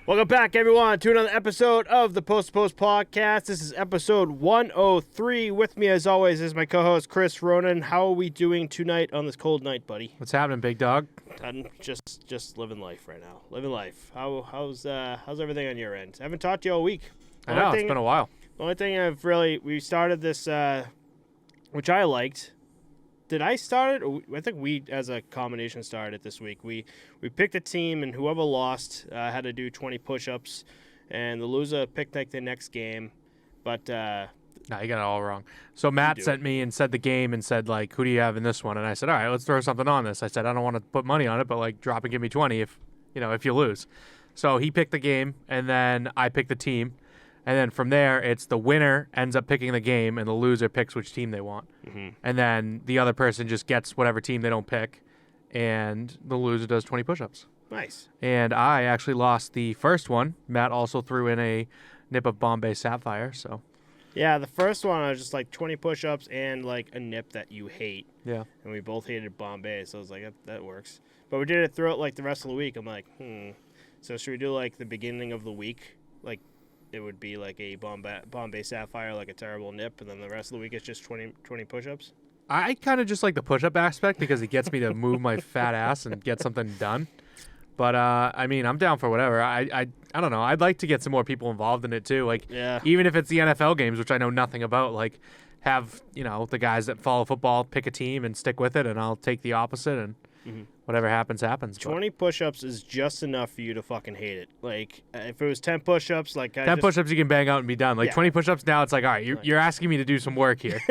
Welcome back, everyone, to another episode of the Posttopostpod podcast. This is episode 103. With me, as always, is my co-host, Chris Ronan. How are we doing tonight on this cold night, buddy? What's happening, big dog? I'm just living life right now. Living life. How's everything on your end? I haven't talked to you all week. I know, it's been a while. The only thing we started this, which I liked. Did I start it? I think we, as a combination, started it this week. We picked a team, and whoever lost had to do 20 push-ups, and the loser picked like the next game. But No, you got it all wrong. So Matt sent me and said the game and said, like, who do you have in this one? And I said, all right, let's throw something on this. I said, I don't want to put money on it, but like drop and give me 20 if you lose. So he picked the game, and then I picked the team. And then from there, it's the winner ends up picking the game, and the loser picks which team they want. Mm-hmm. And then the other person just gets whatever team they don't pick, and the loser does 20 push-ups. Nice. And I actually lost the first one. Matt also threw in a nip of Bombay Sapphire. So yeah, the first one I was just like 20 push-ups and like a nip that you hate. Yeah. And we both hated Bombay, so I was like, that works. But we did it throughout like the rest of the week. I'm like, So should we do like the beginning of the week, like? It would be like a Bombay Sapphire, like a terrible nip, and then the rest of the week it's just 20 push-ups? I kind of just like the push-up aspect because it gets me to move my fat ass and get something done. But, I mean, I'm down for whatever. I don't know. I'd like to get some more people involved in it, too. Like, yeah. Even if it's the NFL games, which I know nothing about, like, have, the guys that follow football pick a team and stick with it, and I'll take the opposite, and whatever happens. 20 push-ups is just enough for you to fucking hate it. Like, if it was 10 push-ups, like 10 push-ups you can bang out and be done. Like, 20 push-ups now, it's like, all right, you're asking me to do some work here,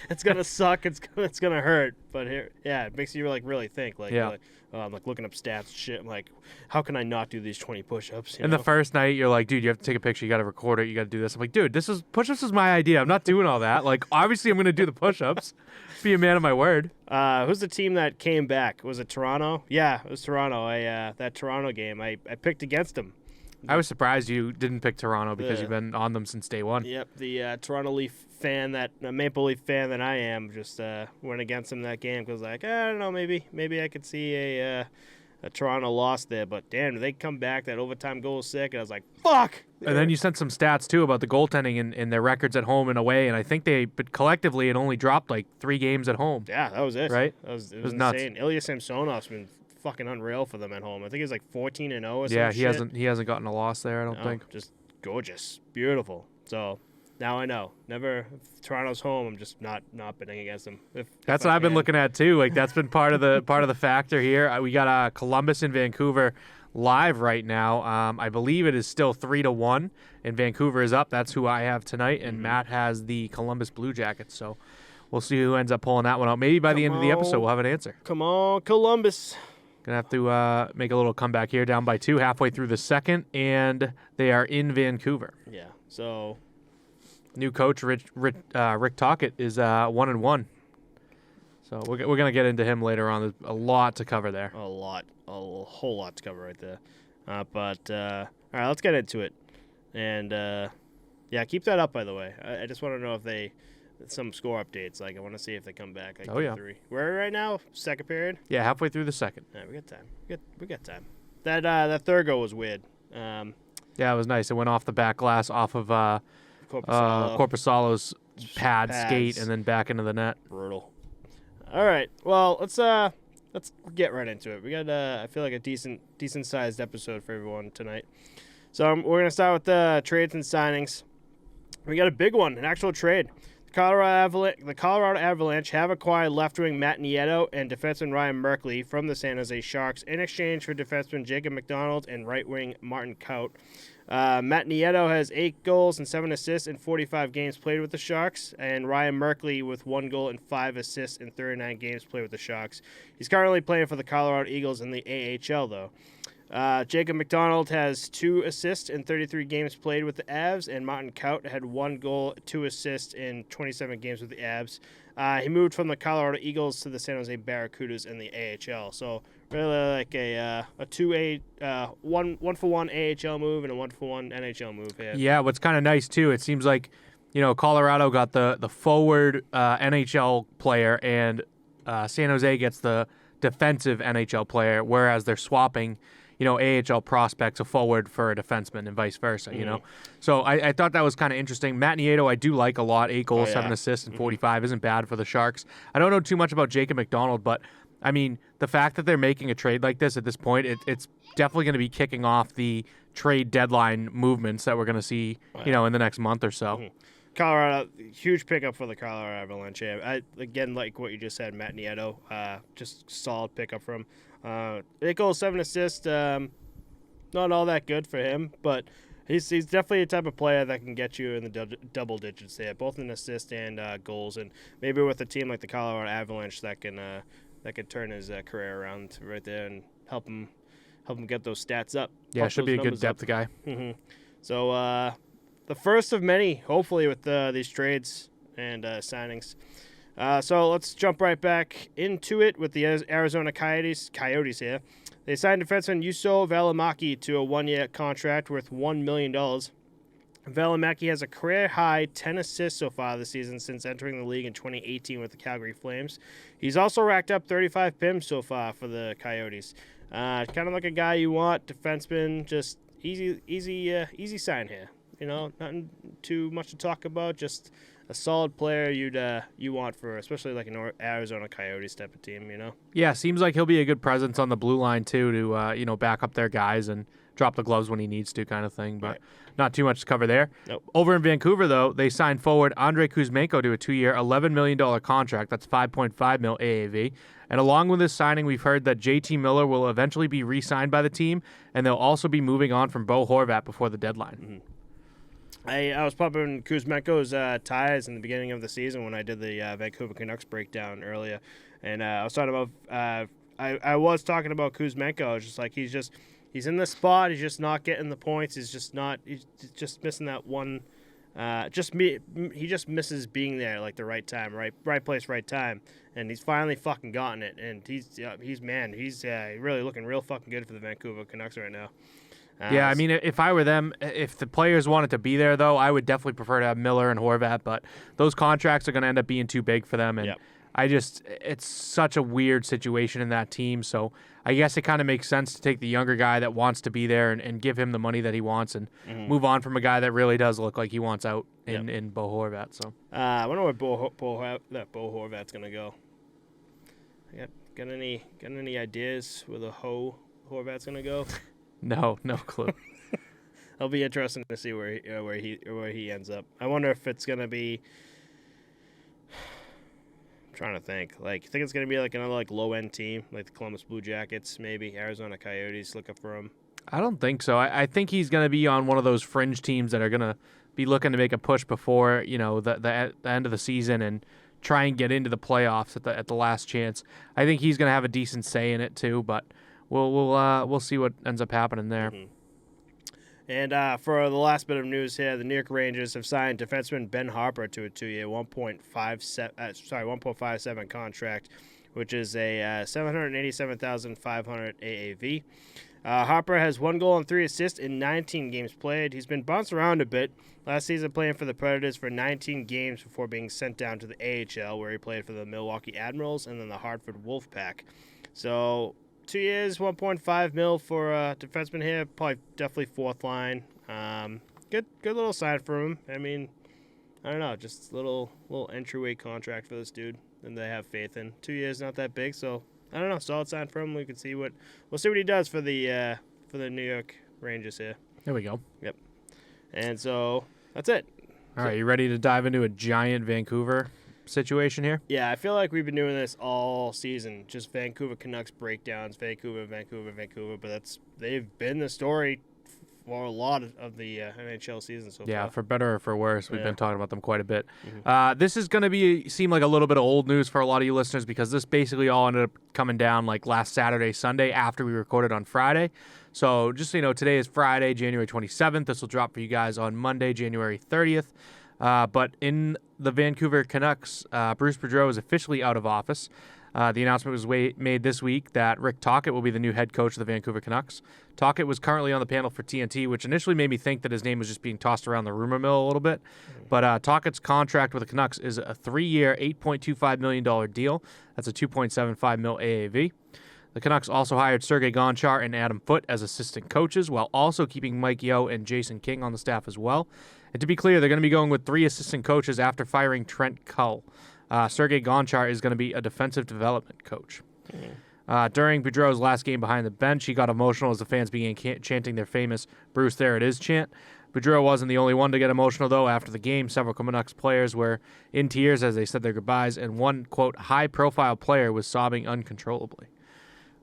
It's going to suck. It's going to hurt. But here, yeah, it makes you, like, really think. Like, yeah. Like, I'm, like, looking up stats and shit. I'm like, how can I not do these 20 push-ups? And the first night, you're like, dude, you have to take a picture. You got to record it. You got to do this. I'm like, dude, push-ups is my idea. I'm not doing all that. Like, obviously, I'm going to do the push-ups. Be a man of my word. Who's the team that came back? Was it Toronto? Yeah, it was Toronto. That Toronto game, I picked against them. I was surprised you didn't pick Toronto because you've been on them since day one. Yep, the Toronto Maple Leaf fan that I am, just went against them that game because I don't know, maybe I could see a Toronto loss there, but damn, they come back. That overtime goal was sick, and I was like, fuck. And then you sent some stats too about the goaltending in their records at home and away, and I think but collectively it only dropped like 3 games at home. Yeah, that was it. Right? It was nuts. insane. Ilya Samsonov's been fucking unreal for them at home. I think he's like 14-0 or something. Yeah, he hasn't gotten a loss there, I don't think. Just gorgeous, beautiful. So now I know. Never, if Toronto's home, I'm just not betting against them. That's what I've been looking at too. Like that's been part of the factor here. We got Columbus and Vancouver live right now. I believe it is still 3-1, and Vancouver is up. That's who I have tonight, and Matt has the Columbus Blue Jackets. So we'll see who ends up pulling that one out. Maybe by the end of the episode, we'll have an answer. Come on, Columbus. Gonna have to make a little comeback here, down by 2, halfway through the second, and they are in Vancouver. Yeah. So new coach Rick Tocchet is 1-1. So we're gonna get into him later on. There's a lot to cover there. A whole lot to cover right there. But all right, let's get into it. And yeah, keep that up. By the way, I just want to know if some score updates. Like I want to see if they come back. Like, 3. Where are we right now? Second period. Yeah, halfway through the second. Yeah, we got time. We got time. That third goal was weird. Yeah, it was nice. It went off the back glass, off of Korpisalo's pads, skate, and then back into the net. Brutal. All right. Well, let's get right into it. We got I feel like a decent sized episode for everyone tonight. So we're gonna start with the trades and signings. We got a big one, an actual trade. The Colorado Avalanche have acquired left wing Matt Nieto and defenseman Ryan Merkley from the San Jose Sharks in exchange for defenseman Jacob McDonald and right wing Martin Kaut. Matt Nieto has 8 goals and 7 assists in 45 games played with the Sharks, and Ryan Merkley with 1 goal and 5 assists in 39 games played with the Sharks. He's currently playing for the Colorado Eagles in the AHL, though. Jacob McDonald has 2 assists in 33 games played with the Avs, and Martin Kaut had 1 goal, 2 assists in 27 games with the Avs. He moved from the Colorado Eagles to the San Jose Barracudas in the AHL. So really like a 1-for-1 AHL move and a 1-for-1 NHL move here. Yeah, what's kind of nice too, it seems like Colorado got the forward NHL player, and San Jose gets the defensive NHL player, whereas they're swapping. AHL prospects a forward for a defenseman and vice versa, you know. So I thought that was kind of interesting. Matt Nieto, I do like a lot. 8 goals, 7 assists, and 45 isn't bad for the Sharks. I don't know too much about Jacob McDonald, but I mean, the fact that they're making a trade like this at this point, it's definitely going to be kicking off the trade deadline movements that we're going to see, in the next month or so. Colorado, huge pickup for the Colorado Avalanche. Again, like what you just said, Matt Nieto, just solid pickup from 8 goals, 7 assists. Not all that good for him, but he's definitely a type of player that can get you in the double digits there, both in assists and goals. And maybe with a team like the Colorado Avalanche that can turn his career around right there and help him get those stats up. Yeah, should be a good depth guy. So the first of many, hopefully, with these trades and signings. So let's jump right back into it with the Arizona Coyotes here. They signed defenseman Juuso Välimäki to a 1-year contract worth $1 million. Välimäki has a career-high 10 assists so far this season since entering the league in 2018 with the Calgary Flames. He's also racked up 35 PIMs so far for the Coyotes. Kind of like a guy you want, defenseman, just easy sign here. Nothing too much to talk about, just a solid player you want for, especially like an Arizona Coyotes type of team, Yeah, seems like he'll be a good presence on the blue line too to back up their guys and drop the gloves when he needs to, kind of thing. But not too much to cover there. Nope. Over in Vancouver, though, they signed forward Andrei Kuzmenko to a 2-year, $11 million contract. That's $5.5 million AAV. And along with this signing, we've heard that JT Miller will eventually be re-signed by the team, and they'll also be moving on from Bo Horvat before the deadline. I was pumping Kuzmenko's tires in the beginning of the season when I did the Vancouver Canucks breakdown earlier, and I was talking about I was talking about Kuzmenko. I was just like, he's in the spot. He's just not getting the points. He's just missing that one. He just misses being there like the right time, right place, right time, and he's finally fucking gotten it. And he's really looking real fucking good for the Vancouver Canucks right now. Yeah, I mean, if I were them, if the players wanted to be there, though, I would definitely prefer to have Miller and Horvat, but those contracts are going to end up being too big for them, and it's such a weird situation in that team, so I guess it kind of makes sense to take the younger guy that wants to be there and give him the money that he wants and move on from a guy that really does look like he wants out in Bo Horvat. So I wonder where Bo Horvat's going to go. Got any ideas where the Horvat's going to go? No clue. It'll be interesting to see where he ends up. I wonder if it's gonna be. I'm trying to think. You think it's gonna be like another low end team, like the Columbus Blue Jackets, maybe Arizona Coyotes looking for him? I don't think so. I think he's gonna be on one of those fringe teams that are gonna be looking to make a push before the end of the season and try and get into the playoffs at the last chance. I think he's gonna have a decent say in it too, but. We'll see what ends up happening there. And for the last bit of news here, the New York Rangers have signed defenseman Ben Harper to a 2-year, $1.57 contract, which is a $787,500 AAV. Harper has 1 goal and 3 assists in 19 games played. He's been bounced around a bit. Last season playing for the Predators for 19 games before being sent down to the AHL, where he played for the Milwaukee Admirals and then the Hartford Wolfpack. So 2 years, $1.5 million for a defenseman here. Probably definitely fourth line. Good little sign for him. I mean, I don't know, just little entryway contract for this dude, and they have faith in. 2 years, not that big, so I don't know. Solid sign for him. We'll see what he does for the New York Rangers here. There we go. Yep. And so that's it. All right, you ready to dive into a giant Vancouver situation here? Yeah, I feel like we've been doing this all season, just Vancouver Canucks breakdowns, Vancouver, but they've been the story for a lot of the NHL season so far. Yeah, for better or for worse, we've been talking about them quite a bit. This is going to seem like a little bit of old news for a lot of you listeners because this basically all ended up coming down last Saturday, Sunday after we recorded on Friday. So just so you know, today is Friday, January 27th. This will drop for you guys on Monday, January 30th. But in the Vancouver Canucks, Bruce Boudreau is officially out of office. The announcement was made this week that Rick Tocchet will be the new head coach of the Vancouver Canucks. Tocchet was currently on the panel for TNT, which initially made me think that his name was just being tossed around the rumor mill a little bit. But Tocchet's contract with the Canucks is a 3-year, $8.25 million deal. That's a $2.75 million AAV. The Canucks also hired Sergei Gonchar and Adam Foote as assistant coaches, while also keeping Mike Yeo and Jason King on the staff as well. And to be clear, they're going to be going with 3 assistant coaches after firing Trent Cull. Sergei Gonchar is going to be a defensive development coach. During Boudreau's last game behind the bench, he got emotional as the fans began chanting their famous "Bruce, there it is" chant. Boudreau wasn't the only one to get emotional, though. After the game, several Canucks players were in tears as they said their goodbyes, and one, quote, high-profile player was sobbing uncontrollably.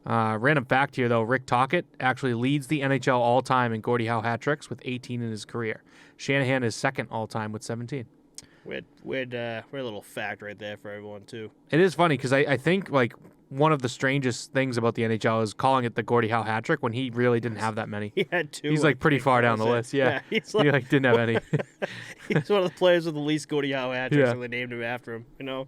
Random fact here, though, Rick Tocchet actually leads the NHL all-time in Gordie Howe hat tricks with 18 in his career. Shanahan is second all-time with 17. Weird little fact right there for everyone, too. It is funny because I think, like, one of the strangest things about the NHL is calling it the Gordie Howe hat trick when he really didn't have that many. He had 2. He's, like, pretty far down the list. Yeah. He didn't have any. He's one of the players with the least Gordie Howe hat tricks, and they named him after him, you know?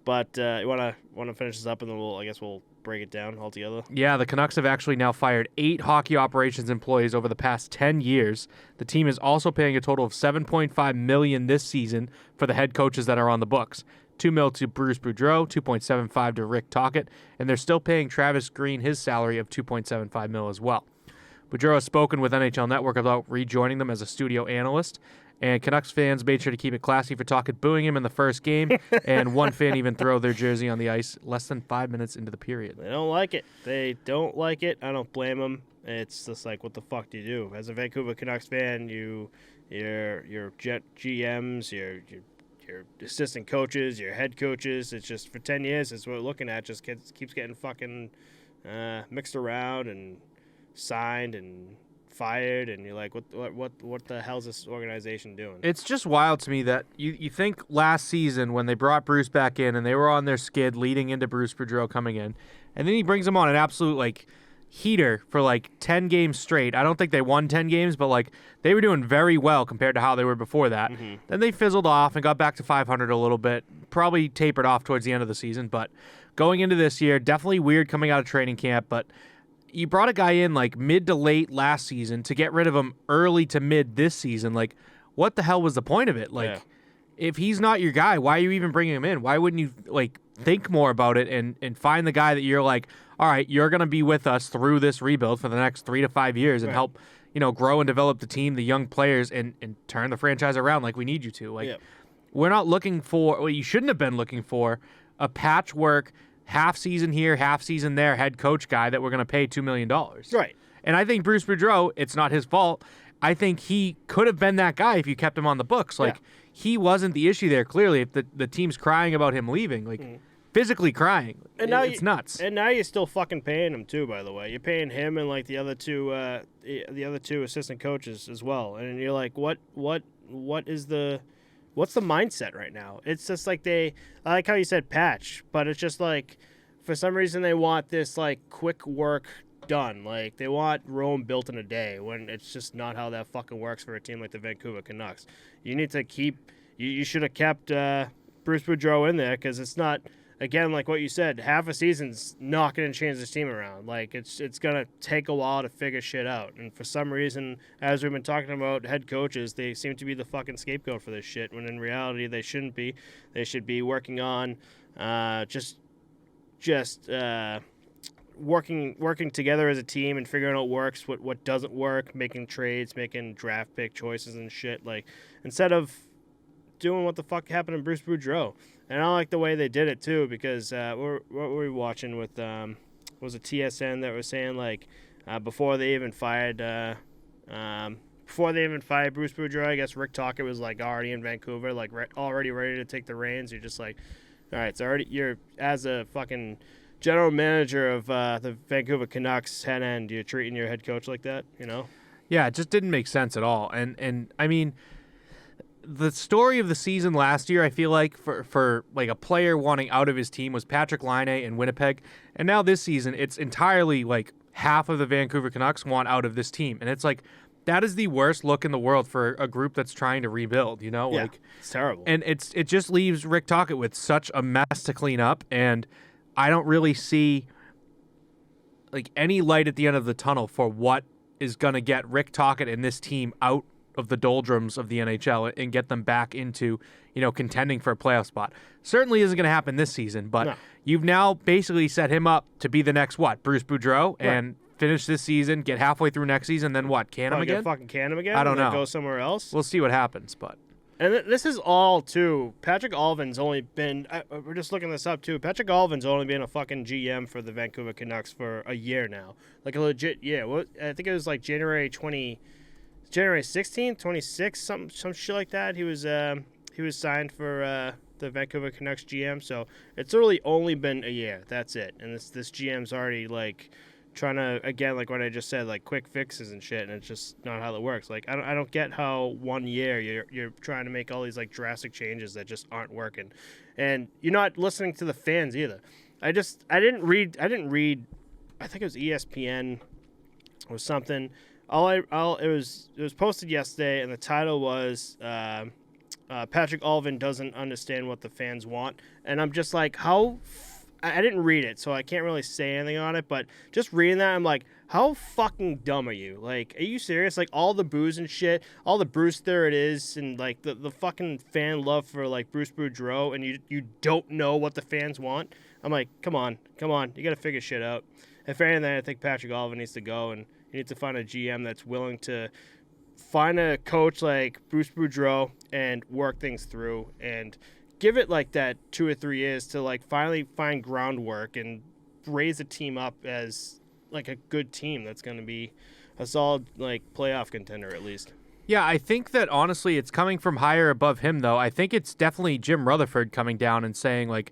But you want to finish this up, and then we'll break it down altogether. Yeah, the Canucks have actually now fired 8 hockey operations employees over the past 10 years. The team is also paying a total of $7.5 million this season for the head coaches that are on the books. $2 million to Bruce Boudreau, $2.75 million to Rick Tocchet, and they're still paying Travis Green his salary of $2.75 million as well. Boudreau has spoken with NHL Network about rejoining them as a studio analyst, and Canucks fans made sure to keep it classy for Tocchet booing him in the first game, and one fan even throw their jersey on the ice less than 5 minutes into the period. They don't like it. I don't blame them. It's just like, what the fuck do you do? As a Vancouver Canucks fan, your GMs, your assistant coaches, your head coaches, it's just for 10 years, it's what we're looking at, just keeps getting fucking mixed around and signed and fired, and you're like, what the hell's this organization doing? It's just wild to me that you think last season when they brought Bruce back in and they were on their skid leading into Bruce Boudreau coming in, and then he brings them on an absolute like heater for like 10 games straight. I don't think they won 10 games, but like they were doing very well compared to how they were before that. Mm-hmm. Then they fizzled off and got back to 500 a little bit, probably tapered off towards the end of the season, but going into this year, definitely weird coming out of training camp, but you brought a guy in like mid to late last season to get rid of him early to mid this season. Like, what the hell was the point of it? Like, if he's not your guy, why are you even bringing him in? Why wouldn't you like think more about it and find the guy that you're like, all right, you're going to be with us through this rebuild for the next 3 to 5 years and help, grow and develop the team, the young players, and turn the franchise around like we need you to. Like, we're not looking for, well, you shouldn't have been looking for a patchwork half season here, half season there head coach guy that we're going to pay $2 million. Right. And I think Bruce Boudreau, it's not his fault. I think he could have been that guy if you kept him on the books. Like, he wasn't the issue there, clearly. If the team's crying about him leaving, like, physically crying. And now it's nuts. And now you're still fucking paying him, too, by the way. You're paying him and, like, the other two assistant coaches as well. And you're like, what's the mindset right now? It's just like I like how you said patch, but it's just like, for some reason they want this like quick work done. Like they want Rome built in a day when it's just not how that fucking works for a team like the Vancouver Canucks. You need to you should have kept Bruce Boudreau in there, because it's not, again, like what you said, half a season's not going to change this team around. Like, it's going to take a while to figure shit out. And for some reason, as we've been talking about head coaches, they seem to be the fucking scapegoat for this shit, when in reality they shouldn't be. They should be working on just working together as a team and figuring out what doesn't work, making trades, making draft pick choices and shit. Like, instead of doing what the fuck happened to Bruce Boudreau. And I like the way they did it too, because what were we watching with was it TSN that was saying, like, before they even fired Bruce Boudreau, I guess Rick Tocchet was like already in Vancouver, like already ready to take the reins. You're just like, all right, so you're as a fucking general manager of the Vancouver Canucks head end, you're treating your head coach like that, you know? Yeah, it just didn't make sense at all. And I mean, the story of the season last year, I feel like, for like a player wanting out of his team was Patrick Laine in Winnipeg. And now this season, it's entirely like half of the Vancouver Canucks want out of this team. And it's like, that is the worst look in the world for a group that's trying to rebuild, you know? Yeah, like, it's terrible. And it just leaves Rick Tocchet with such a mess to clean up. And I don't really see like any light at the end of the tunnel for what is going to get Rick Tocchet and this team out of the doldrums of the NHL and get them back into, contending for a playoff spot. Certainly isn't going to happen this season, but you've now basically set him up to be the next Bruce Boudreau, and finish this season, get halfway through next season, then can him again? Fucking can him again? I don't know. Go somewhere else? We'll see what happens, but. And this is all, too. Patrick Alvin's only been... we're just looking this up, too. Patrick Alvin's only been a fucking GM for the Vancouver Canucks for a year now. Like, a legit year. I think it was, like, January 16th, 26th, some shit like that. He was signed for the Vancouver Canucks GM. So, it's really only been a year. That's it. And this GM's already, like... trying to, again, like what I just said, like quick fixes and shit, and it's just not how it works. Like I don't get how 1 year you're trying to make all these like drastic changes that just aren't working, and you're not listening to the fans either. I didn't read. I think it was ESPN or something. It was posted yesterday, and the title was Patrick Alvin doesn't understand what the fans want, and I'm just like, how. I didn't read it, so I can't really say anything on it, but just reading that, I'm like, how fucking dumb are you? Like, are you serious? Like, all the booze and shit, all the Bruce there it is, and, like, the fucking fan love for, like, Bruce Boudreau, and you don't know what the fans want? I'm like, come on. You gotta figure shit out. And for anything, I think Patrick Alvin needs to go, and you need to find a GM that's willing to find a coach like Bruce Boudreau and work things through, and give it like that 2 or 3 years to like finally find groundwork and raise a team up as like a good team that's going to be a solid like playoff contender at least. Yeah, I think that honestly it's coming from higher above him though. I think it's definitely Jim Rutherford coming down and saying like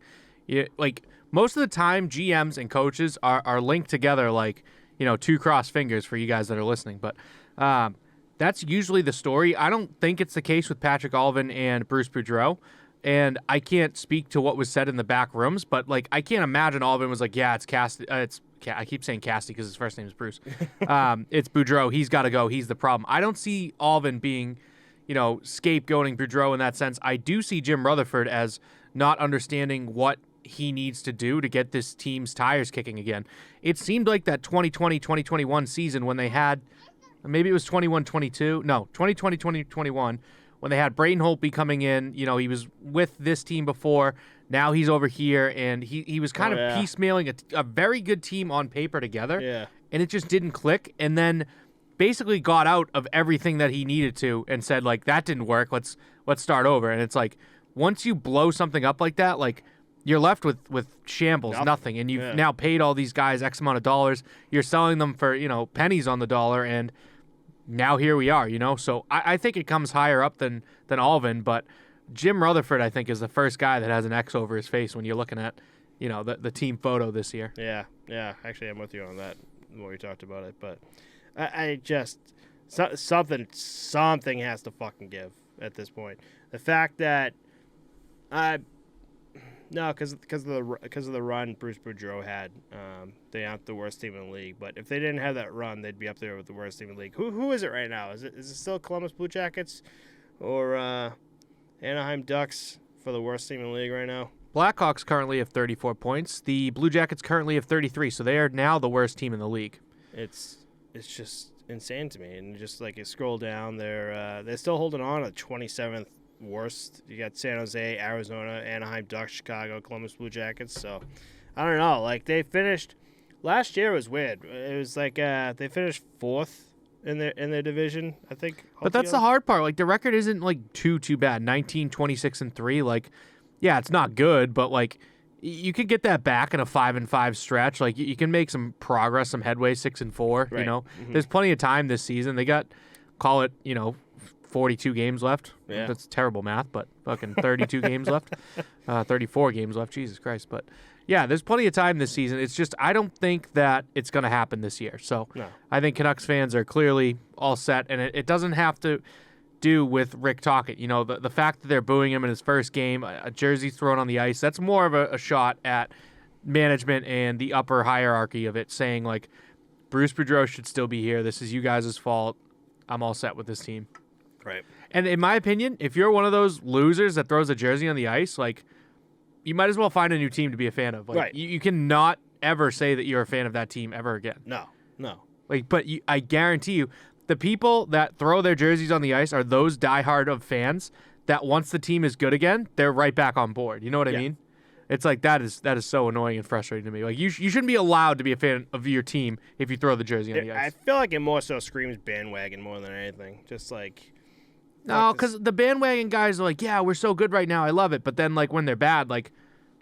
most of the time GMs and coaches are linked together like, two crossed fingers for you guys that are listening, but that's usually the story. I don't think it's the case with Patrick Alvin and Bruce Boudreau. And I can't speak to what was said in the back rooms, but like I can't imagine Alvin was like, yeah, it's Casty. I keep saying Casty because his first name is Bruce. It's Boudreau. He's got to go. He's the problem. I don't see Alvin being, scapegoating Boudreau in that sense. I do see Jim Rutherford as not understanding what he needs to do to get this team's tires kicking again. It seemed like that 2020-2021 season when they had, maybe it was 21-22, no, 2020-2021. When they had Braden Holtby coming in, he was with this team before. Now he's over here, and he was kind of piecemealing a very good team on paper together. Yeah. And it just didn't click. And then basically got out of everything that he needed to and said, like, that didn't work. Let's start over. And it's like, once you blow something up like that, like, you're left with shambles, nothing. And you've now paid all these guys X amount of dollars. You're selling them for, pennies on the dollar, and now here we are, So I think it comes higher up than Alvin, but Jim Rutherford, I think, is the first guy that has an X over his face when you're looking at, the team photo this year. Yeah. Actually, I'm with you on that when we talked about it, but I just something has to fucking give at this point. The fact that because of the run Bruce Boudreau had, they aren't the worst team in the league. But if they didn't have that run, they'd be up there with the worst team in the league. Who is it right now? Is it still Columbus Blue Jackets or Anaheim Ducks for the worst team in the league right now? Blackhawks currently have 34 points. The Blue Jackets currently have 33, so they are now the worst team in the league. It's just insane to me. And just like you scroll down, they're still holding on at 27th. Worst. You got San Jose, Arizona, Anaheim Ducks, Chicago, Columbus Blue Jackets. So I don't know. Like they finished last year was weird. It was like they finished 4th in their division, I think. But that's the hard part. Like the record isn't like too bad. 19, 26, and 3. Like, yeah, it's not good, but like you could get that back in a 5-5 stretch. Like you can make some progress, some headway. 6-4. Right. There's plenty of time this season. They got call it 42 games left. Yeah. That's terrible math, but fucking 32 games left. 34 games left. Jesus Christ. But yeah, there's plenty of time this season. It's just I don't think that it's going to happen this year. So no. I think Canucks fans are clearly all set, and it doesn't have to do with Rick Tocchet. The fact that they're booing him in his first game, a jersey thrown on the ice, that's more of a shot at management and the upper hierarchy of it, saying like, Bruce Boudreau should still be here. This is you guys' fault. I'm all set with this team. Right. And in my opinion, if you're one of those losers that throws a jersey on the ice, like, you might as well find a new team to be a fan of. Like, right. You cannot ever say that you're a fan of that team ever again. No. Like, but I guarantee you, the people that throw their jerseys on the ice are those diehard of fans that once the team is good again, they're right back on board. You know what I mean? It's like that is so annoying and frustrating to me. Like you shouldn't be allowed to be a fan of your team if you throw the jersey on the I ice. feel like it more so screams bandwagon more than anything. Just like No, because the bandwagon guys are like, yeah, we're so good right now, I love it. But then like when they're bad, like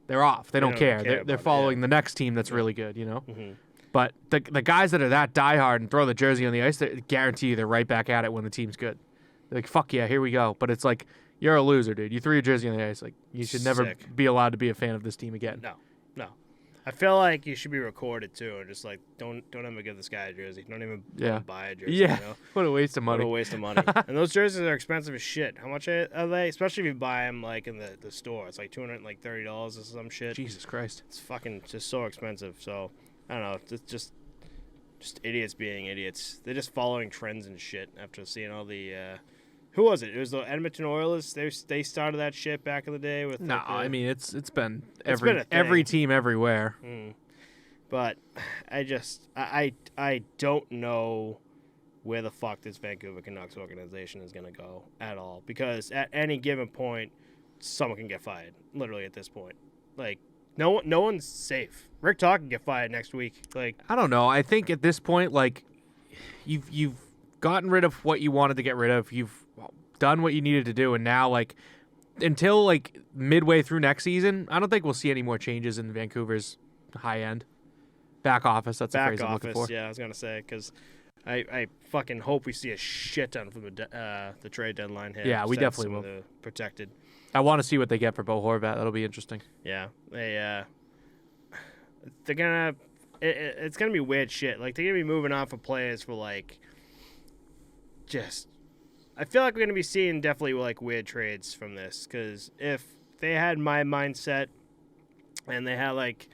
they're off. They don't care. They're following the next team that's really good, you know. Mm-hmm. But the guys that are that diehard and throw the jersey on the ice, they guarantee you they're right back at it when the team's good. They're like, fuck yeah, here we go. But it's like, you're a loser, dude. You threw your jersey on the ice. Like, you should never be allowed to be a fan of this team again. No. I feel like you should be recorded too, and just like don't ever give this guy a jersey. Don't even buy a jersey. Yeah, you know? What a waste of money. What a waste of money. And those jerseys are expensive as shit. How much are they? Especially if you buy them like in the store. It's like $230 or some shit. Jesus Christ. It's fucking just so expensive. So I don't know. It's just idiots being idiots. They're just following trends and shit after seeing all the. Who was it? It was the Edmonton Oilers. They started that shit back in the day with. No, like, I mean it's been been every team everywhere. But I don't know where the fuck this Vancouver Canucks organization is gonna go at all, because at any given point someone can get fired. Literally at this point, like no one's safe. Rick Todd can get fired next week. Like I don't know. I think at this point, like you've gotten rid of what you wanted to get rid of. You've done what you needed to do, and now like until like midway through next season, I don't think we'll see any more changes in Vancouver's high end back office. That's the phrase I'm looking for. Yeah, I was gonna say, because I fucking hope we see a shit ton from the trade deadline here. Yeah, we definitely will. Protected. I want to see what they get for Bo Horvat. That'll be interesting. Yeah, they're gonna. It's gonna be weird shit. Like they're gonna be moving off of players for like. Just, I feel like we're gonna be seeing definitely like weird trades from this, because if they had my mindset, and they had like,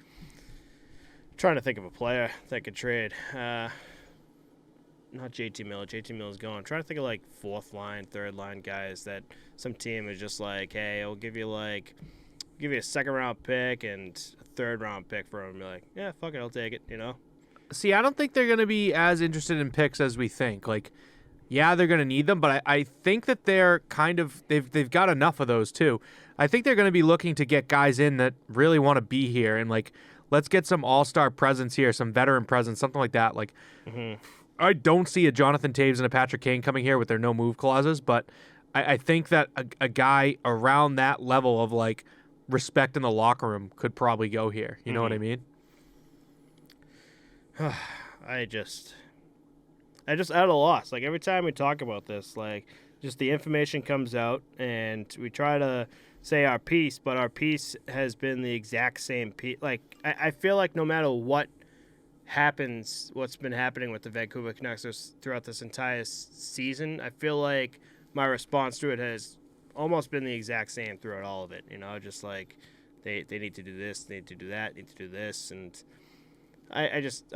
trying to think of a player that could trade, not JT Miller. JT Miller's gone. I'm trying to think of like fourth line, third line guys that some team is just like, hey, I'll give you a second round pick and a third round pick for him. You're like, yeah, fuck it, I'll take it. You know. See, I don't think they're gonna be as interested in picks as we think. Like. Yeah, they're going to need them, but I think that they're kind of they've got enough of those too. I think they're going to be looking to get guys in that really want to be here, and like let's get some all-star presence here, some veteran presence, something like that. Like I don't see a Jonathan Taves and a Patrick Kane coming here with their no move clauses, but I think that a guy around that level of like respect in the locker room could probably go here. You know what I mean? I just at a loss. Like every time we talk about this, like just the information comes out and we try to say our piece, but our piece has been the exact same piece. Like I feel like no matter what happens, what's been happening with the Vancouver Canucks throughout this entire season, I feel like my response to it has almost been the exact same throughout all of it. You know, just like they need to do this, they need to do that, need to do this, and I just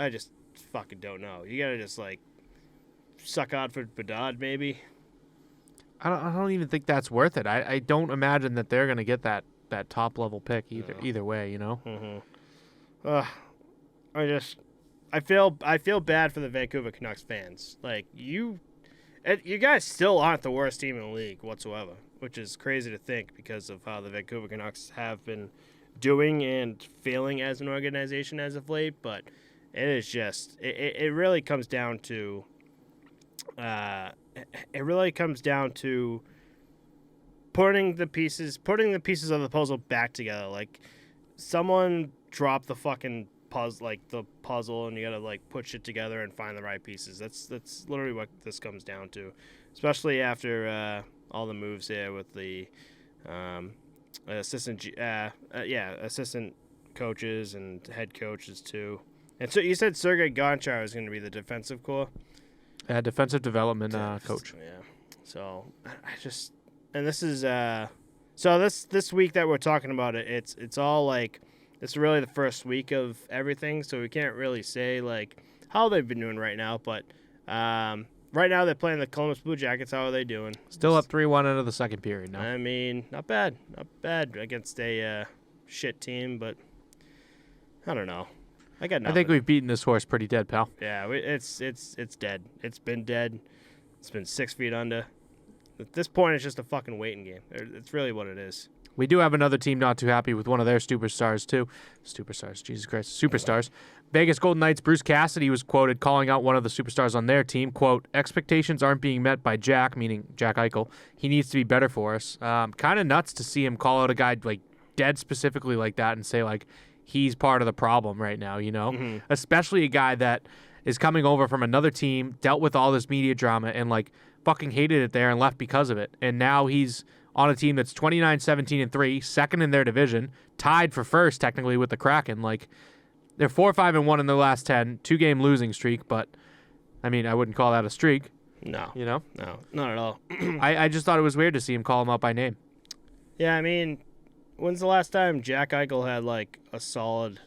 fucking don't know. You gotta just like suck out for Bedard, maybe. I don't even think that's worth it. I don't imagine that they're gonna get that top level pick either way. You know. I feel bad for the Vancouver Canucks fans. Like you guys still aren't the worst team in the league whatsoever, which is crazy to think because of how the Vancouver Canucks have been doing and failing as an organization as of late. But it is just it really comes down to. It really comes down to putting the pieces of the puzzle back together. Like someone dropped the fucking puzzle, and you gotta like put shit together and find the right pieces. That's literally what this comes down to, especially after all the moves here with the assistant coaches and head coaches too. And so you said Sergei Gonchar is going to be the defensive core. Defensive development coach. Yeah. So this is this week that we're talking about it. It's all like it's really the first week of everything, so we can't really say like how they've been doing right now. But right now they're playing the Columbus Blue Jackets. How are they doing? Still up 3-1 into the second period now. I mean, not bad against a shit team, but I don't know. I got nothing. I think we've beaten this horse pretty dead, pal. Yeah, it's dead. It's been dead. It's been 6 feet under. At this point, it's just a fucking waiting game. It's really what it is. We do have another team not too happy with one of their superstars, too. Jesus Christ. Superstars. Vegas Golden Knights' Bruce Cassidy was quoted calling out one of the superstars on their team. Quote, expectations aren't being met by Jack, meaning Jack Eichel. He needs to be better for us. Kind of nuts to see him call out a guy like dead specifically like that and say, like, he's part of the problem right now, you know? Mm-hmm. Especially a guy that is coming over from another team, dealt with all this media drama, and, like, fucking hated it there and left because of it. And now he's on a team that's 29-17-3, second in their division, tied for first technically with the Kraken. Like, they're 4-5-1 in their last 10, 2-game losing streak, but I mean, I wouldn't call that a streak. No. You know? No, not at all. I just thought it was weird to see him call him out by name. Yeah, I mean, when's the last time Jack Eichel had like a solid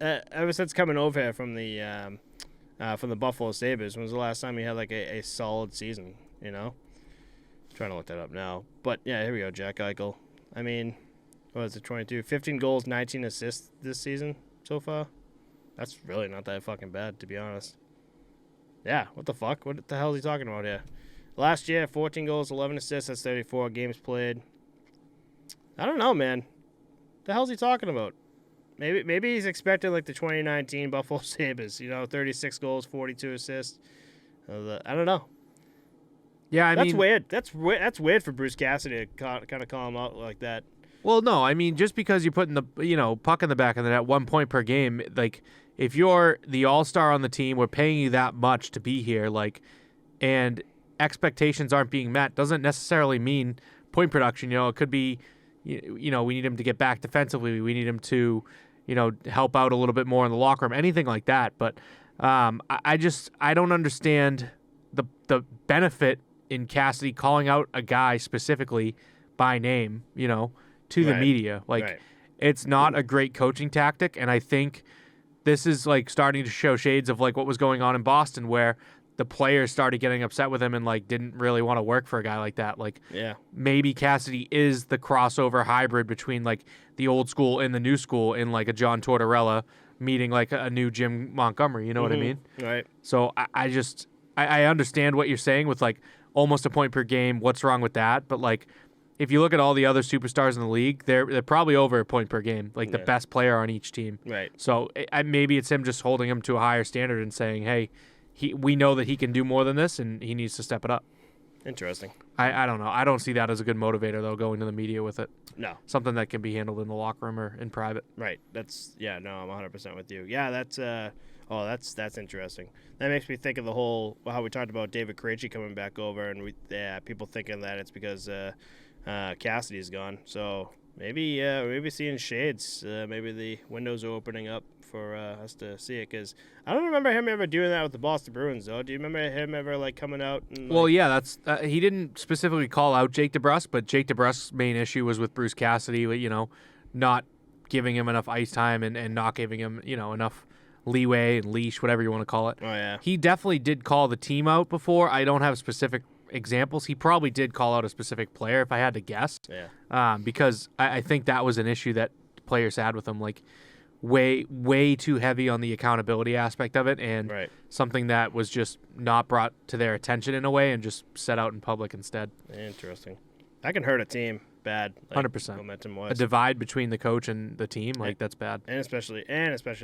ever since coming over here from the Buffalo Sabres, when's the last time he had like a solid season, you know? Trying to look that up now. But yeah, here we go, Jack Eichel. I mean, what was it, 22? 15 goals, 19 assists this season so far. That's really not that fucking bad, to be honest. Yeah, what the fuck? What the hell is he talking about here? Last year, 14 goals, 11 assists. That's 34 games played. I don't know, man. The hell's he talking about? Maybe he's expecting like the 2019 Buffalo Sabres. You know, 36 goals, 42 assists. I don't know. Yeah, I mean... That's weird. That's weird for Bruce Cassidy to kind of call him out like that. Well, no, I mean, just because you're putting the puck in the back of the net 1 point per game, like, if you're the all-star on the team, we're paying you that much to be here, like, and expectations aren't being met, doesn't necessarily mean point production. You know, it could be, we need him to get back defensively. We need him to, help out a little bit more in the locker room, anything like that. But I don't understand the benefit in Cassidy calling out a guy specifically by name, to the media. Like, it's not a great coaching tactic, and I think this is like starting to show shades of like what was going on in Boston, where the players started getting upset with him and like didn't really want to work for a guy like that. Like, maybe Cassidy is the crossover hybrid between like the old school and the new school in like a John Tortorella meeting like a new Jim Montgomery. You know what I mean? Right. So I understand what you're saying with like almost a point per game. What's wrong with that? But like, if you look at all the other superstars in the league, they're probably over a point per game, like the best player on each team. Right. So maybe it's him just holding him to a higher standard and saying, hey, we know that he can do more than this, and he needs to step it up. Interesting. I don't know. I don't see that as a good motivator, though, going to the media with it. No. Something that can be handled in the locker room or in private. Right. I'm 100% with you. Yeah, that's interesting. That makes me think of the whole, how we talked about David Krejci coming back over, and people thinking that it's because Cassidy's gone. So maybe seeing shades. Maybe the windows are opening up for us to see it, because I don't remember him ever doing that with the Boston Bruins, though. Do you remember him ever like coming out? And, well, yeah, that's he didn't specifically call out Jake DeBrusk, but Jake DeBrusk's main issue was with Bruce Cassidy, not giving him enough ice time and not giving him enough leeway and leash, whatever you want to call it. Oh yeah, he definitely did call the team out before. I don't have specific examples. He probably did call out a specific player, if I had to guess. Yeah. Because I think that was an issue that players had with him, like way too heavy on the accountability aspect of it, and something that was just not brought to their attention in a way and just set out in public instead. Interesting. That can hurt a team bad. 100%. Momentum-wise. A divide between the coach and the team, that's bad. And especially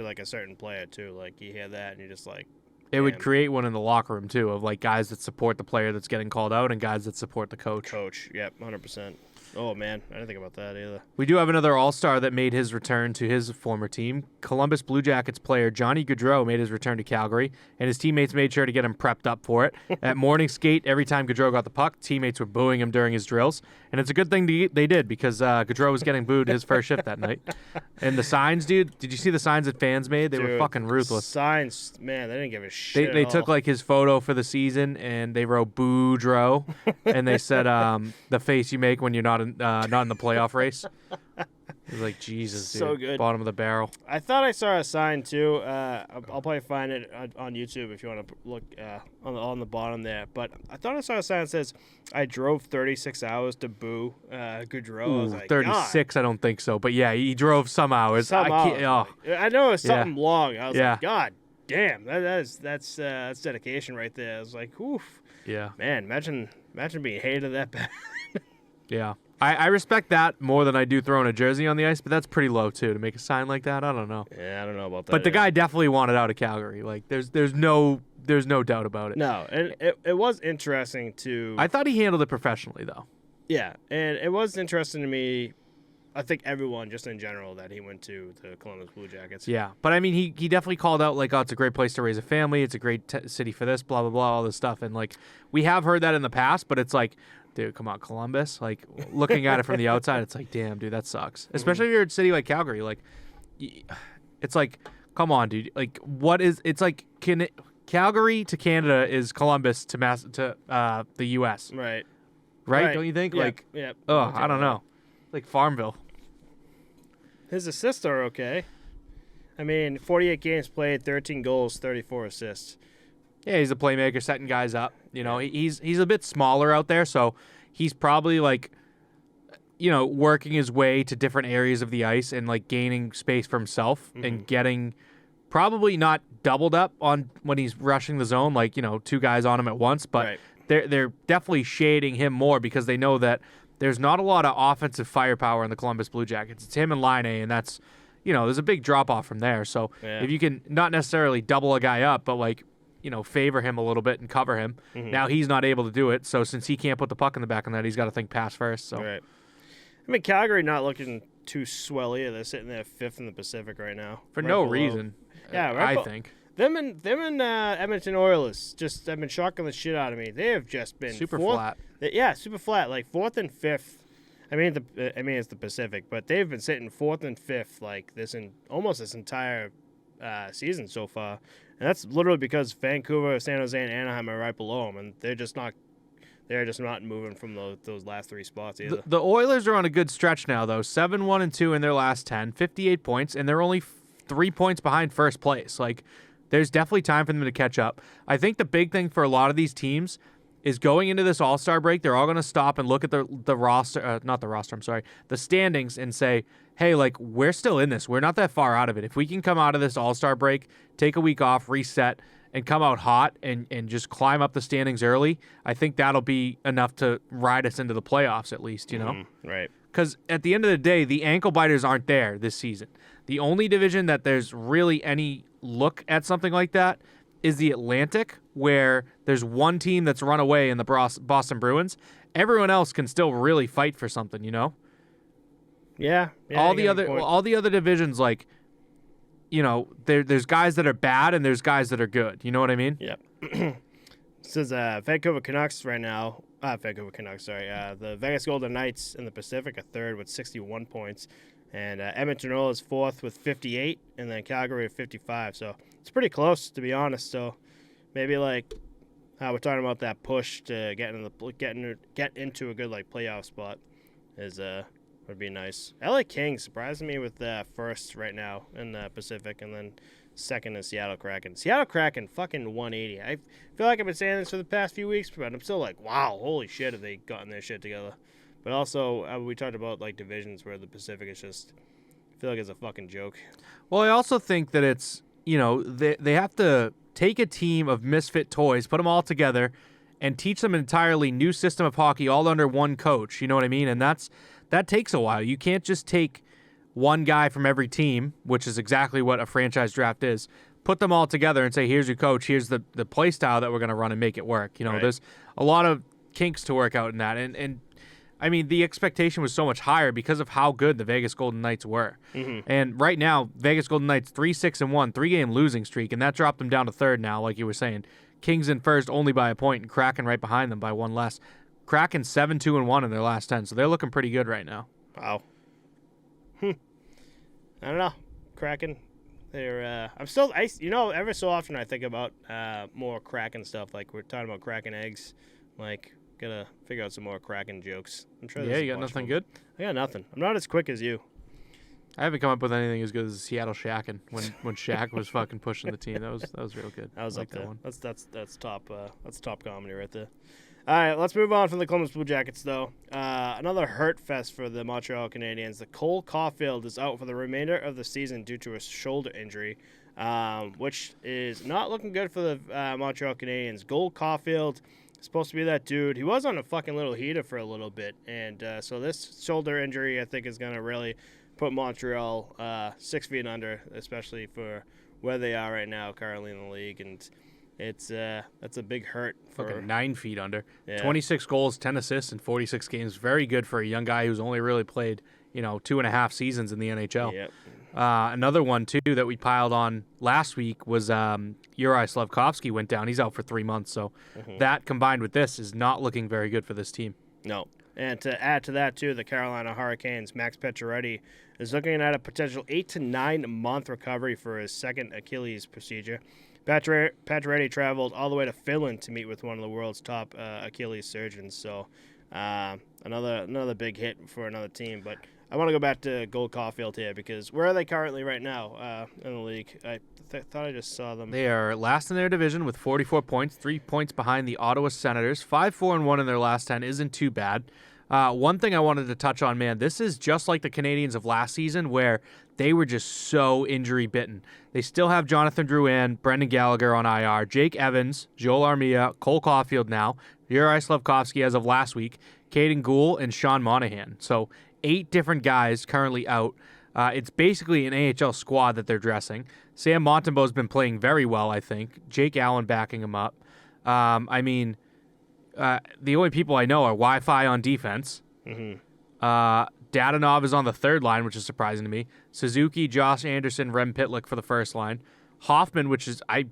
like a certain player too. Like, you hear that and you're just like, it would create one in the locker room too, of like guys that support the player that's getting called out and guys that support the coach. Yep, 100%. Oh man, I didn't think about that either. We do have another All-Star that made his return to his former team. Columbus Blue Jackets player Johnny Gaudreau made his return to Calgary, and his teammates made sure to get him prepped up for it. At morning skate, every time Gaudreau got the puck, teammates were booing him during his drills, and it's a good thing they did, because Gaudreau was getting booed his first shift that night. And the signs, dude, did you see the signs that fans made? They were fucking ruthless. Signs, man, they didn't give a shit. They took like his photo for the season, and they wrote "Boudreau," and they said the face you make when you're not in the playoff race. It was like, Jesus, dude. So good. Bottom of the barrel. I thought I saw a sign too. I'll probably find it on YouTube if you want to look on the bottom there. But I thought I saw a sign that says, "I drove 36 hours to boo Gaudreau." I was like, 36, God. I don't think so. But yeah, he drove some hours. I know it was something long. I was like, God damn, that's dedication right there. I was like, oof. Yeah. Man, imagine being hated that bad. Yeah. I respect that more than I do throwing a jersey on the ice, but that's pretty low too to make a sign like that. I don't know. Yeah, I don't know about that. But the guy definitely wanted out of Calgary. Like there's no doubt about it. No, and it was interesting to. I thought he handled it professionally though. Yeah, and it was interesting to me. I think everyone, just in general, that he went to the Columbus Blue Jackets. Yeah, but I mean, he definitely called out like, oh, it's a great place to raise a family. It's a great city for this, blah blah blah, all this stuff, and like we have heard that in the past, but it's like, dude, come on, Columbus. Like looking at it from the outside, it's like, damn, dude, that sucks. Especially if you're in a city like Calgary. Like, it's like, come on, dude. Like, what is? It's like, Calgary to Canada is Columbus to the U.S. Right. Right? Don't you think? Yeah. Like, yeah. oh, I don't know. Like Farmville. His assists are okay. I mean, 48 games played, 13 goals, 34 assists. Yeah, he's a playmaker, setting guys up. You know, he's a bit smaller out there, so he's probably like, you know, working his way to different areas of the ice and like gaining space for himself and getting probably not doubled up on when he's rushing the zone, like, you know, two guys on him at once, but they're definitely shading him more because they know that there's not a lot of offensive firepower in the Columbus Blue Jackets. It's him and Line A, and that's, you know, there's a big drop-off from there. So if you can not necessarily double a guy up, but, like, you know, favor him a little bit and cover him, now he's not able to do it. So since he can't put the puck in the back of that, he's got to think pass first. So. Right. I mean, Calgary not looking too swell either. They're sitting there 5th in the Pacific right now. For no reason, I think. Them and Edmonton Oilers just have been shocking the shit out of me. They have just been super flat. Super flat. Like 4th and 5th. I mean it's the Pacific, but they've been sitting 4th and 5th like almost this entire season so far, and that's literally because Vancouver, San Jose, and Anaheim are right below them, and they're just not moving from those last 3 spots either. The Oilers are on a good stretch now though, 7-1-2 in their last 10, 58 points, and they're only 3 points behind first place. Like. There's definitely time for them to catch up. I think the big thing for a lot of these teams is going into this All-Star break, they're all going to stop and look at the roster, the standings and say, hey, like, we're still in this. We're not that far out of it. If we can come out of this All-Star break, take a week off, reset, and come out hot and just climb up the standings early, I think that'll be enough to ride us into the playoffs at least, you know? Right. Because at the end of the day, the ankle biters aren't there this season. The only division that there's really any look at something like that is the Atlantic, where there's one team that's run away in the Boston Bruins. Everyone else can still really fight for something, you know? Yeah. All the other divisions, like, you know, there's guys that are bad and there's guys that are good. You know what I mean? Yep. This is Vancouver Canucks right now. Vancouver Canucks, sorry. The Vegas Golden Knights in the Pacific are 3rd with 61 points. And Edmonton Oilers 4th with 58, and then Calgary with 55. So it's pretty close, to be honest. So maybe like how we're talking about that push to get into a good like playoff spot would be nice. LA Kings surprising me with 1st right now in the Pacific, and then 2nd is Seattle Kraken. Seattle Kraken fucking 180. I feel like I've been saying this for the past few weeks, but I'm still like, wow, holy shit, have they gotten their shit together? But also, we talked about like divisions where the Pacific is just, I feel like it's a fucking joke. Well, I also think that it's, you know, they have to take a team of misfit toys, put them all together, and teach them an entirely new system of hockey all under one coach. You know what I mean? And that takes a while. You can't just take one guy from every team, which is exactly what a franchise draft is, put them all together and say, here's your coach, here's the play style that we're going to run and make it work. You know, There's a lot of kinks to work out in that. And I mean, the expectation was so much higher because of how good the Vegas Golden Knights were. And right now, Vegas Golden Knights 3-6-1, 3-game losing streak, and that dropped them down to 3rd now, like you were saying. Kings in 1st only by a point, and Kraken right behind them by 1 less. Kraken 7-2-1 in their last 10, so they're looking pretty good right now. Wow. I don't know. Kraken, they're every so often I think about more Kraken stuff. Like we're talking about Kraken eggs, like. Gotta figure out some more Kraken jokes. I'm sure. Yeah, you got nothing good? I got nothing. I'm not as quick as you. I haven't come up with anything as good as Seattle Shaqin' when Shaq was fucking pushing the team. That was real good. That was like up there. One. That's top comedy right there. All right, let's move on from the Columbus Blue Jackets though. Another hurt fest for the Montreal Canadiens. The Cole Caulfield is out for the remainder of the season due to a shoulder injury, which is not looking good for the Montreal Canadiens. Cole Caulfield supposed to be that dude. He was on a fucking little heater for a little bit, and so this shoulder injury, I think, is going to really put Montreal 6 feet under, especially for where they are right now currently in the league, and that's a big hurt for Fucking 9 feet under. Yeah. 26 goals, 10 assists in 46 games. Very good for a young guy who's only really played, 2.5 seasons in the NHL. Yep. Another one, too, that we piled on last week was Uri Slavkovsky went down. He's out for 3 months, so that combined with this is not looking very good for this team. No. And to add to that, too, the Carolina Hurricanes, Max Pacioretty, is looking at a potential 8 to 9 month recovery for his second Achilles procedure. Pacioretty traveled all the way to Finland to meet with one of the world's top Achilles surgeons. So another big hit for another team. But I want to go back to Gold Caulfield here because where are they currently right now in the league? I thought I just saw them. They are last in their division with 44 points, 3 points behind the Ottawa Senators. 5-4-1 in their last 10 isn't too bad. One thing I wanted to touch on, man, this is just like the Canadiens of last season where they were just so injury-bitten. They still have Jonathan Drouin, Brendan Gallagher on IR, Jake Evans, Joel Armia, Cole Caulfield now, Uri Slavkovsky as of last week, Caden Gould, and Sean Monahan. So 8 different guys currently out. It's basically an AHL squad that they're dressing. Sam Montembeau's been playing very well, I think. Jake Allen backing him up. The only people I know are Wi-Fi on defense. Dadonov is on the third line, which is surprising to me. Suzuki, Josh Anderson, Rem Pitlick for the first line. Hoffman, which is I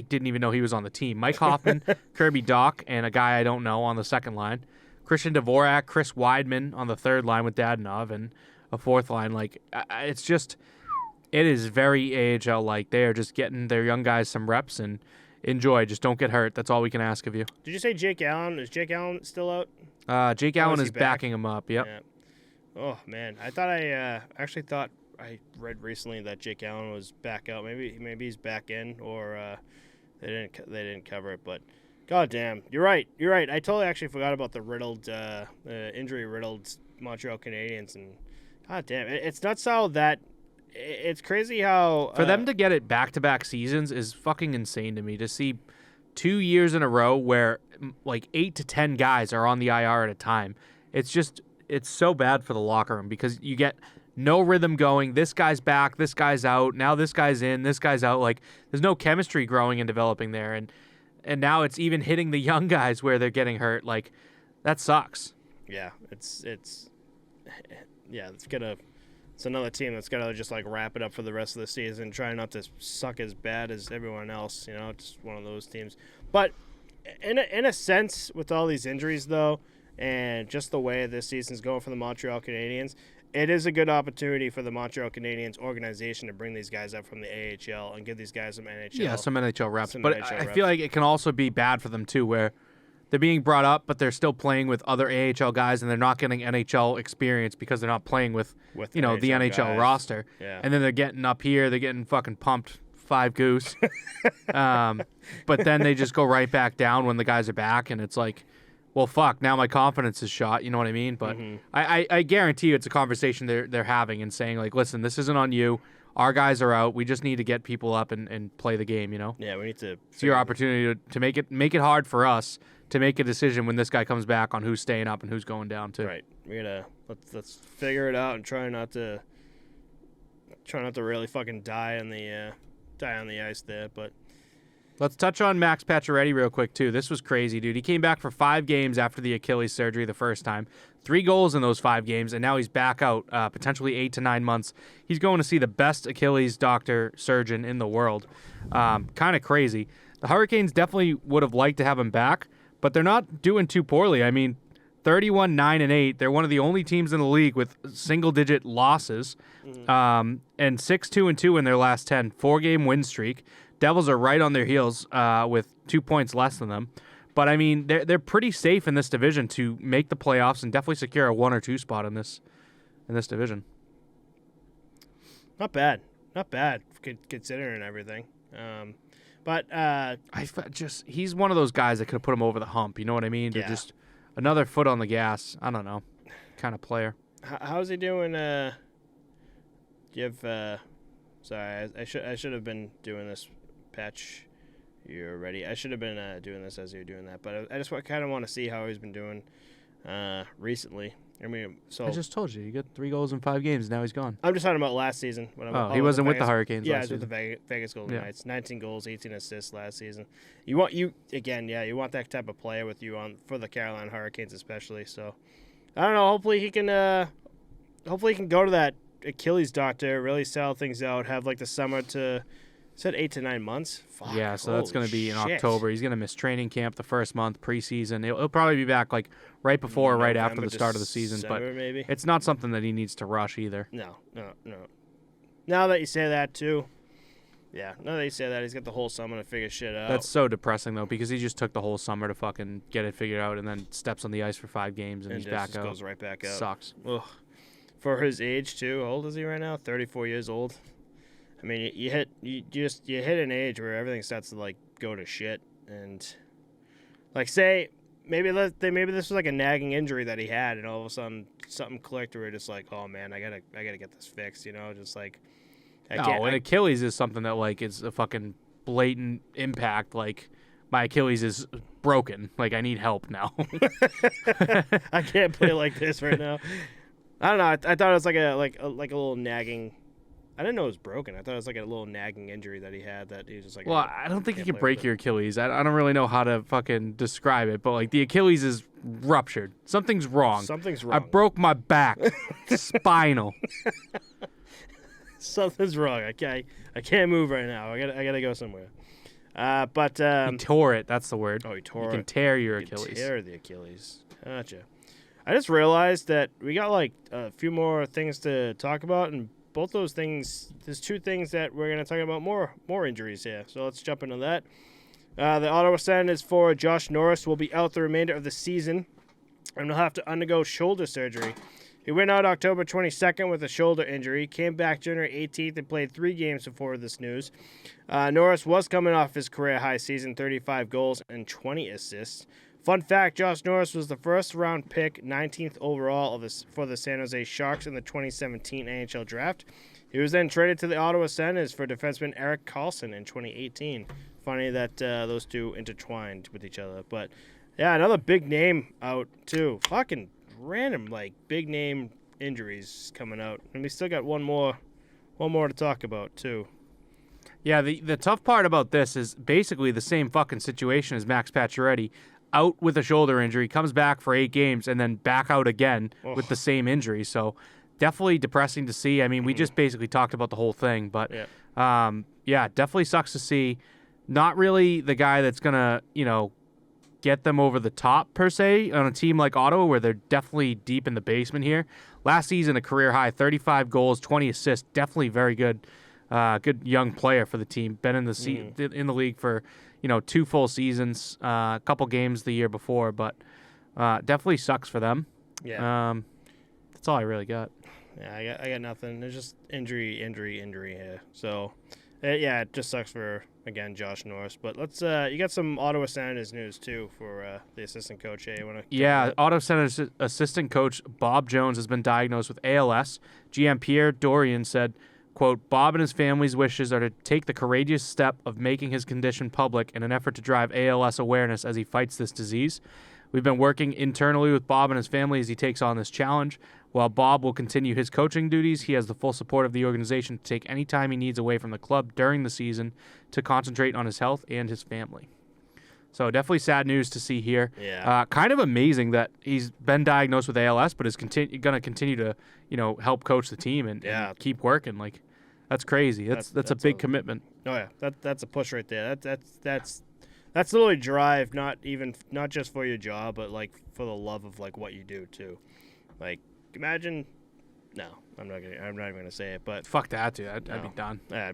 didn't even know he was on the team. Mike Hoffman, Kirby Doc, and a guy I don't know on the second line. Christian Dvorak, Chris Weidman on the third line with Dadonov, and a fourth line. Like it is very AHL-like. They are just getting their young guys some reps and enjoy. Just don't get hurt. That's all we can ask of you. Did you say Jake Allen? Is Jake Allen still out? Jake Allen is backing him up. Yep. Yeah. Oh man, I thought I read recently that Jake Allen was back out. Maybe he's back in, or they didn't cover it. But goddamn, you're right. I totally actually forgot about the injury riddled Montreal Canadiens, and goddamn, it's nuts how that. It's crazy how for them to get it back-to-back seasons is fucking insane to me. To see 2 years in a row where like 8 to 10 guys are on the IR at a time, it's so bad for the locker room because you get no rhythm going. This guy's back, this guy's out, now this guy's in, this guy's out. Like there's no chemistry growing and developing there, and now it's even hitting the young guys where they're getting hurt. Like that sucks. Yeah, it's another team that's got to just like wrap it up for the rest of the season, try not to suck as bad as everyone else. Just one of those teams. But in a sense, with all these injuries though, and just the way this season's going for the Montreal Canadiens, it is a good opportunity for the Montreal Canadiens organization to bring these guys up from the AHL and give these guys some NHL. Yeah, some NHL reps. I feel like it can also be bad for them too, where they're being brought up, but they're still playing with other AHL guys, and they're not getting NHL experience because they're not playing with the NHL guys. Roster. Yeah. And then they're getting up here, they're getting fucking pumped 5 goose. But then they just go right back down when the guys are back, and it's like, well, fuck, now my confidence is shot, you know what I mean? But I guarantee you it's a conversation they're having and saying, like, listen, this isn't on you. Our guys are out. We just need to get people up and play the game, Yeah, we need to. It's your opportunity to make it hard for us to make a decision when this guy comes back on who's staying up and who's going down too. Right. We gotta let's figure it out and try not to really fucking die on the ice there. But let's touch on Max Pacioretty real quick too. This was crazy, dude. He came back for 5 games after the Achilles surgery the first time. 3 goals in those 5 games, and now he's back out, potentially 8 to 9 months. He's going to see the best Achilles surgeon in the world. Kind of crazy. The Hurricanes definitely would have liked to have him back, but they're not doing too poorly. I mean, 31-9-8. They're one of the only teams in the league with single-digit losses, and 6-2-2 in their last 10. 4-game win streak. Devils are right on their heels with 2 points less than them. But, I mean, they're pretty safe in this division to make the playoffs and definitely secure a 1 or 2 spot in this division. Not bad, considering everything. But he's one of those guys that could have put him over the hump. You know what I mean? Yeah. Just another foot on the gas. I don't know, kind of player. How's he doing? Do you have? Sorry, I should have been doing this patch. you're ready. I should have been doing this as you were doing that, but I just kind of want to see how he's been doing recently. I mean, so I just told you, he got 3 goals in 5 games. Now he's gone. I'm just talking about last season. He wasn't with the Hurricanes. Yeah, last he was with the Vegas Golden Knights. 19 goals, 18 assists last season. You want that type of player with you on for the Carolina Hurricanes, especially. So I don't know. Hopefully he can go to that Achilles doctor, really sell things out, have like the summer to. Said 8 to 9 months. Fuck, yeah, so that's going to be in shit. October. He's going to miss training camp the first month, preseason. He'll probably be back like right before or right after the start of the season. December, but maybe. It's not something that he needs to rush either. No. Now that you say that too, yeah. Now that you say that, he's got the whole summer to figure shit out. That's so depressing though, because he just took the whole summer to fucking get it figured out, and then steps on the ice for 5 games and he's back out. Goes right back out. Sucks. Ugh. For his age too. How old is he right now? 34 years old. I mean, you hit an age where everything starts to like go to shit, and like say maybe this was like a nagging injury that he had, and all of a sudden something clicked, where just like, oh man, I gotta get this fixed, just like. Achilles is something that like is a fucking blatant impact. Like my Achilles is broken. Like I need help now. I can't play like this right now. I don't know. I thought it was like a little nagging. I didn't know it was broken. I thought it was like a little nagging injury that he had that he was just like. Well, I don't think you can break your Achilles. I don't really know how to fucking describe it, but like the Achilles is ruptured. Something's wrong. I broke my back. Spinal. Something's wrong. I can't move right now. I gotta go somewhere. But he tore it. That's the word. Oh, he tore it. You can tear your Achilles. Tear the Achilles. Gotcha. I just realized that we got like a few more things to talk about, and both those things, there's 2 things that we're going to talk about more injuries here. So let's jump into that. The Ottawa Senators for Josh Norris will be out the remainder of the season and will have to undergo shoulder surgery. He went out October 22nd with a shoulder injury, came back January 18th and played 3 games before this news. Norris was coming off his career-high season, 35 goals and 20 assists. Fun fact, Josh Norris was the first-round pick, 19th overall for the San Jose Sharks in the 2017 NHL Draft. He was then traded to the Ottawa Senators for defenseman Erik Karlsson in 2018. Funny that those two intertwined with each other. But, yeah, another big name out, too. Fucking random, like, big-name injuries coming out. And we still got one more to talk about, too. Yeah, the tough part about this is basically the same fucking situation as Max Pacioretty. Out with a shoulder injury, comes back for 8 games, and then back out again with the same injury. So definitely depressing to see. I mean, we just basically talked about the whole thing. But, definitely sucks to see. Not really the guy that's going to, get them over the top, per se, on a team like Ottawa, where they're definitely deep in the basement here. Last season, a career-high, 35 goals, 20 assists. Definitely very good good young player for the team. Been in the in the league for 2 full seasons, a couple games the year before, but definitely sucks for them. Yeah. That's all I really got. Yeah, I got nothing. There's just injury here. So, it just sucks for, again, Josh Norris. But let's you got some Ottawa Senators news, too, for the assistant coach. Hey, you want to? Yeah, Ottawa Senators assistant coach Bob Jones has been diagnosed with ALS. GM Pierre Dorian said, quote, Bob and his family's wishes are to take the courageous step of making his condition public in an effort to drive ALS awareness as he fights this disease. We've been working internally with Bob and his family as he takes on this challenge. While Bob will continue his coaching duties, he has the full support of the organization to take any time he needs away from the club during the season to concentrate on his health and his family. So definitely sad news to see here. Yeah. Kind of amazing that he's been diagnosed with ALS, but is going to continue to, help coach the team and keep working. Like, that's crazy. That's a big commitment. Oh yeah, that's a push right there. That's literally drive. Not just for your job, but like for the love of like what you do too. Like, imagine. No, I'm not even gonna say it. But fuck that, dude. I'd be done. Yeah,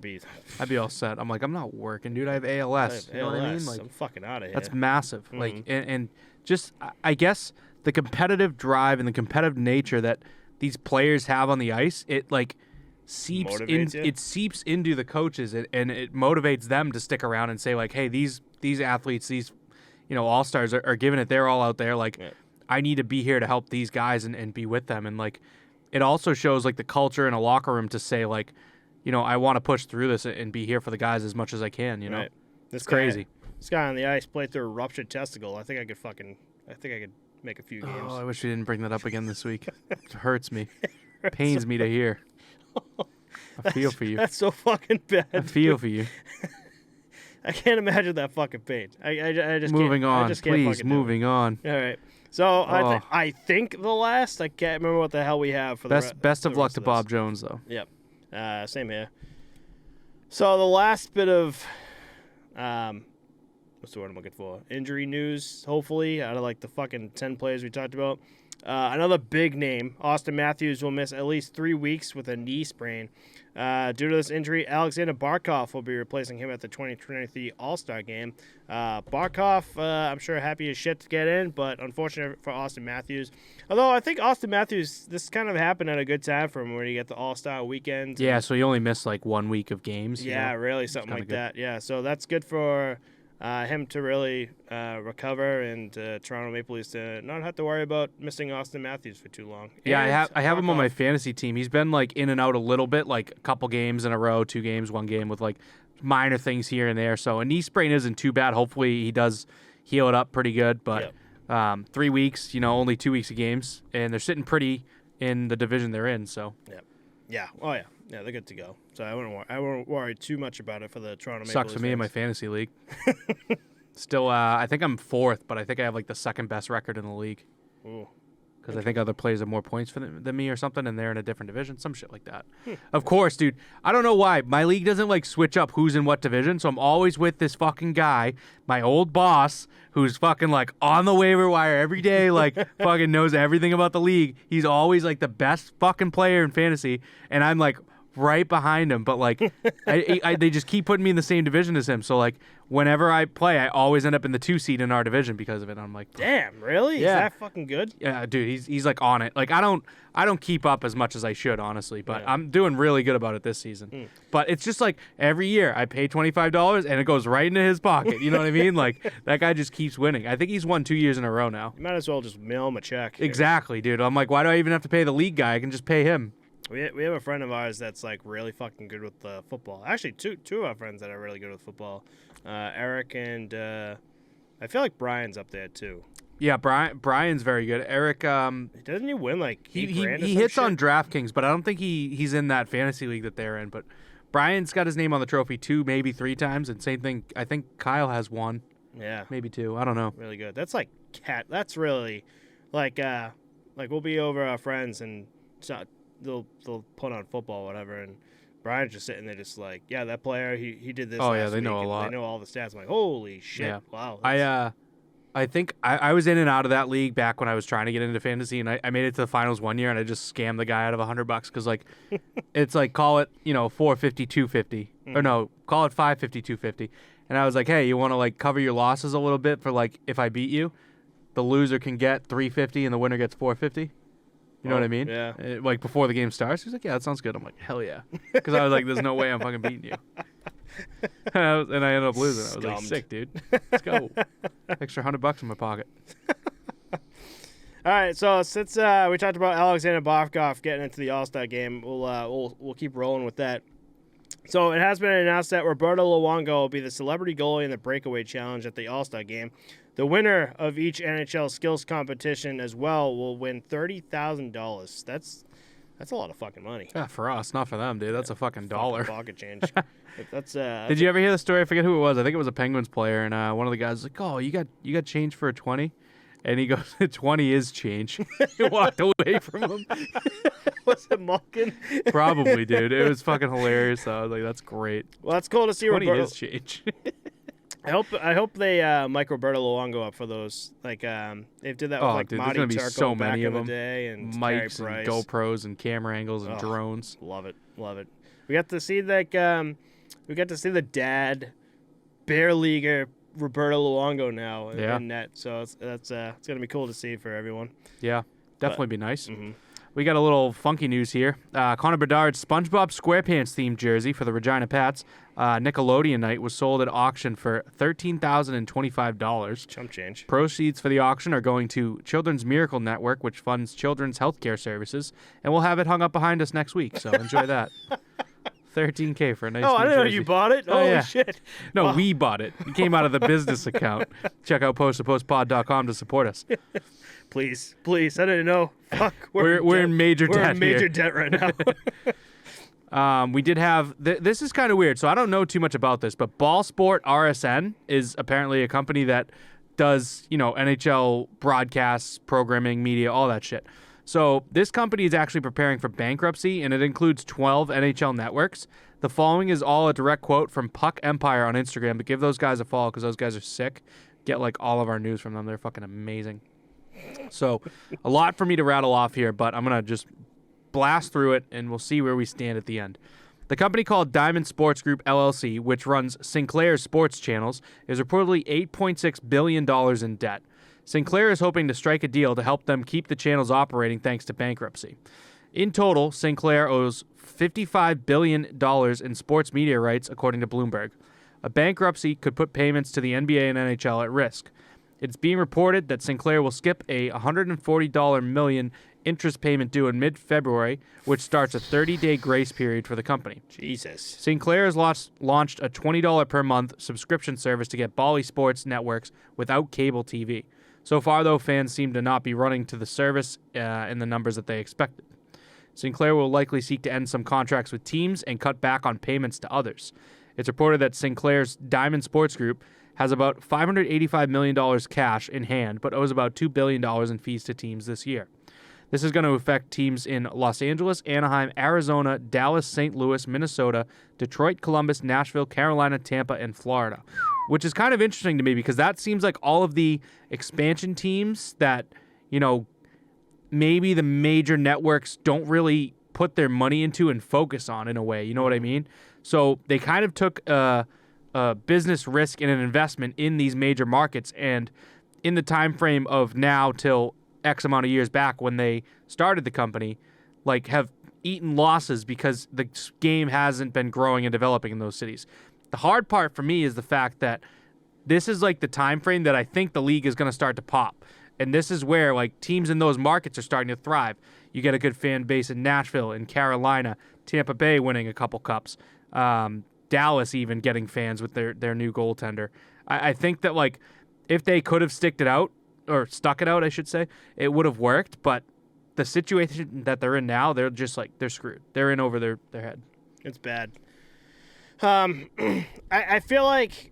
I'd be all set. I'm like, I'm not working, dude. I have ALS. You know what I mean? Like, I'm fucking out of here. That's massive. Mm-hmm. Like, and just I guess the competitive drive and the competitive nature that these players have on the ice, it like seeps into the coaches and it motivates them to stick around and say like, hey, these athletes, these all-stars are giving it their all out there. Like, I need to be here to help these guys and be with them. And like, it also shows like the culture in a locker room to say like, I want to push through this and be here for the guys as much as I can. Right. It's crazy. This guy on the ice played through a ruptured testicle. I think I could make a few games. Oh, I wish we didn't bring that up again this week. It hurts me. Pains me to hear. I feel for you. That's so fucking bad. I feel for you. I can't imagine that fucking pain. I just moving can't, on, I just can't please. Moving on. All right. So I think the last. I can't remember what the hell we have for the best of luck rest to of Bob this. Jones though. Yep. Same here. So the last bit of what's the word I'm looking for? Injury news. Hopefully, out of like the fucking 10 players we talked about. Another big name, Austin Matthews, will miss at least 3 weeks with a knee sprain. Due to this injury, Alexander Barkov will be replacing him at the 2023 All-Star Game. Barkov, I'm sure happy as shit to get in, but unfortunate for Austin Matthews. Although I think Austin Matthews, this kind of happened at a good time for him when you get the All-Star weekend. Yeah, so he only missed like 1 week of games. Yeah, really, something like that. Yeah, so that's good for him to really recover and Toronto Maple Leafs to not have to worry about missing Austin Matthews for too long. Yeah, And I have him on Barkov. my fantasy team. He's been like in and out a little bit, like a couple games in a row, 2 games, 1 game with like minor things here and there. So a knee sprain isn't too bad. Hopefully he does heal it up pretty good. But 3 weeks, only 2 weeks of games, and they're sitting pretty in the division they're in. So Yeah. Oh yeah. Yeah, they're good to go. So I won't worry too much about it for the Toronto Maple Leafs. sucks for me in my fantasy league. Still, I think I'm 4th, but I think I have like the 2nd best record in the league. Ooh. Because I think other players have more points than me or something, and they're in a different division, some shit like that. Of course, dude. I don't know why. My league doesn't like switch up who's in what division, so I'm always with this fucking guy, my old boss, who's fucking like on the waiver wire every day, like fucking knows everything about the league. He's always like the best fucking player in fantasy, and I'm like right behind him. But like, they just keep putting me in the same division as him. So like, whenever I play, I always end up in the 2 seed in our division because of it. I'm like, damn, really? Yeah. Is that fucking good? Yeah, dude, he's like on it. Like I don't keep up as much as I should, honestly, but Yeah. I'm doing really good about it this season. But it's just like every year I pay $25 and it goes right into his pocket. You know what I mean? Like that guy just keeps winning. I think he's won 2 years in a row now. You might as well just mail him a check. Exactly, dude. I'm like, why do I even have to pay the league guy? I can just pay him. We have a friend of ours that's like really fucking good with football. Actually, two of our friends that are really good with football. Eric and I feel like Brian's up there too. Yeah, Brian's very good. Eric, Doesn't he win like he $8,000 or he some hits shit? on DraftKings, but I don't think he's in that fantasy league that they're in. But Brian's got his name on the trophy 2, maybe 3 times, and same thing. I think Kyle has 1, Yeah, maybe 2. I don't know. really good. That's like That's really like we'll be over our friends and so they'll put on football or whatever and Brian's just sitting there just like, yeah, that player he did this. Oh, yeah, last they know week, a and lot. They know all the stats. I'm like, holy shit! Yeah. Wow. I think I was in and out of that league back when I was trying to get into fantasy, and I made it to the finals 1 year, and I just scammed the guy out of $100 because like, it's like call it 450, 250, or no, call it 550, 250, and I was like, hey, you want to like cover your losses a little bit for like if I beat you, the loser can get 350 and the winner gets 450. You know what I mean? Yeah. Like before the game starts, he's like, yeah, that sounds good. I'm like, hell yeah, because I was like, there's no way I'm fucking beating you. And I ended up losing. I was like, Scummed. sick, dude. Let's go. Extra $100 in my pocket. All right, so since we talked about Alexander Barkov getting into the All-Star game, we'll keep rolling with that. So it has been announced that Roberto Luongo will be the celebrity goalie in the breakaway challenge at the All-Star game. The winner of each NHL skills competition as well will win $30,000. That's a lot of fucking money. Yeah, for us, not for them, dude. That's a fucking dollar. Pocket change. That's Did you ever hear the story? I forget who it was. I think it was a Penguins player, and one of the guys was like, "Oh, you got change for a 20?" And he goes, "20 is change." He walked away from him. Was it Malkin? Probably, dude. It was fucking hilarious. So I was like, "That's great." Well, that's cool to see 20 Roberto. is change. I hope they mic Roberto Luongo up for those. Like they did that with like dude, there's Marty gonna be Turco so back many in of the them. day and Mics Carey and Price. GoPros and camera angles and Ugh. drones. Love it. We got to see the dad bear leaguer Roberto Luongo now in net. So it's gonna be cool to see for everyone. Yeah, definitely be nice. Mhm. We got a little funky news here. Connor Bedard's SpongeBob SquarePants themed jersey for the Regina Pats Nickelodeon night was sold at auction for $13,025. Chump change. Proceeds for the auction are going to Children's Miracle Network, which funds children's healthcare services, and we'll have it hung up behind us next week. So enjoy that. $13K for a nice Oh, I new didn't know jersey. you bought it. Oh, Holy yeah. shit. No, Oh. we bought it. It came out of the business account. Check out posttopostpod.com to support us. Please. I didn't know. Fuck. We're in major We're debt in major here. debt right now. We did have this is kind of weird, so I don't know too much about this, but Ball Sport RSN is apparently a company that does, NHL broadcasts, programming, media, all that shit. So this company is actually preparing for bankruptcy, and it includes 12 NHL networks. The following is all a direct quote from Puck Empire on Instagram, but give those guys a follow because those guys are sick. Get all of our news from them. They're fucking amazing. So a lot for me to rattle off here, but I'm going to just blast through it, and we'll see where we stand at the end. The company called Diamond Sports Group LLC, which runs Sinclair's sports channels, is reportedly $8.6 billion in debt. Sinclair is hoping to strike a deal to help them keep the channels operating thanks to bankruptcy. In total, Sinclair owes $55 billion in sports media rights, according to Bloomberg. A bankruptcy could put payments to the NBA and NHL at risk. It's being reported that Sinclair will skip a $140 million interest payment due in mid-February, which starts a 30-day grace period for the company. Jesus. Sinclair has launched a $20 per month subscription service to get Bally sports networks without cable TV. So far, though, fans seem to not be running to the service in the numbers that they expected. Sinclair will likely seek to end some contracts with teams and cut back on payments to others. It's reported that Sinclair's Diamond Sports Group has about $585 million cash in hand, but owes about $2 billion in fees to teams this year. This is going to affect teams in Los Angeles, Anaheim, Arizona, Dallas, St. Louis, Minnesota, Detroit, Columbus, Nashville, Carolina, Tampa, and Florida, which is kind of interesting to me because that seems like all of the expansion teams that, maybe the major networks don't really put their money into and focus on in a way. You know what I mean? So they kind of took a business risk and an investment in these major markets, and in the time frame of now till X amount of years back when they started the company, have eaten losses because the game hasn't been growing and developing in those cities. The hard part for me is the fact that this is the time frame that I think the league is going to start to pop. And this is where teams in those markets are starting to thrive. You get a good fan base in Nashville, in Carolina, Tampa Bay winning a couple cups, Dallas even getting fans with their new goaltender. I think that if they could have stuck it out, I should say, it would have worked. But the situation that they're in now, they're just they're screwed. They're in over their head. It's bad. I feel like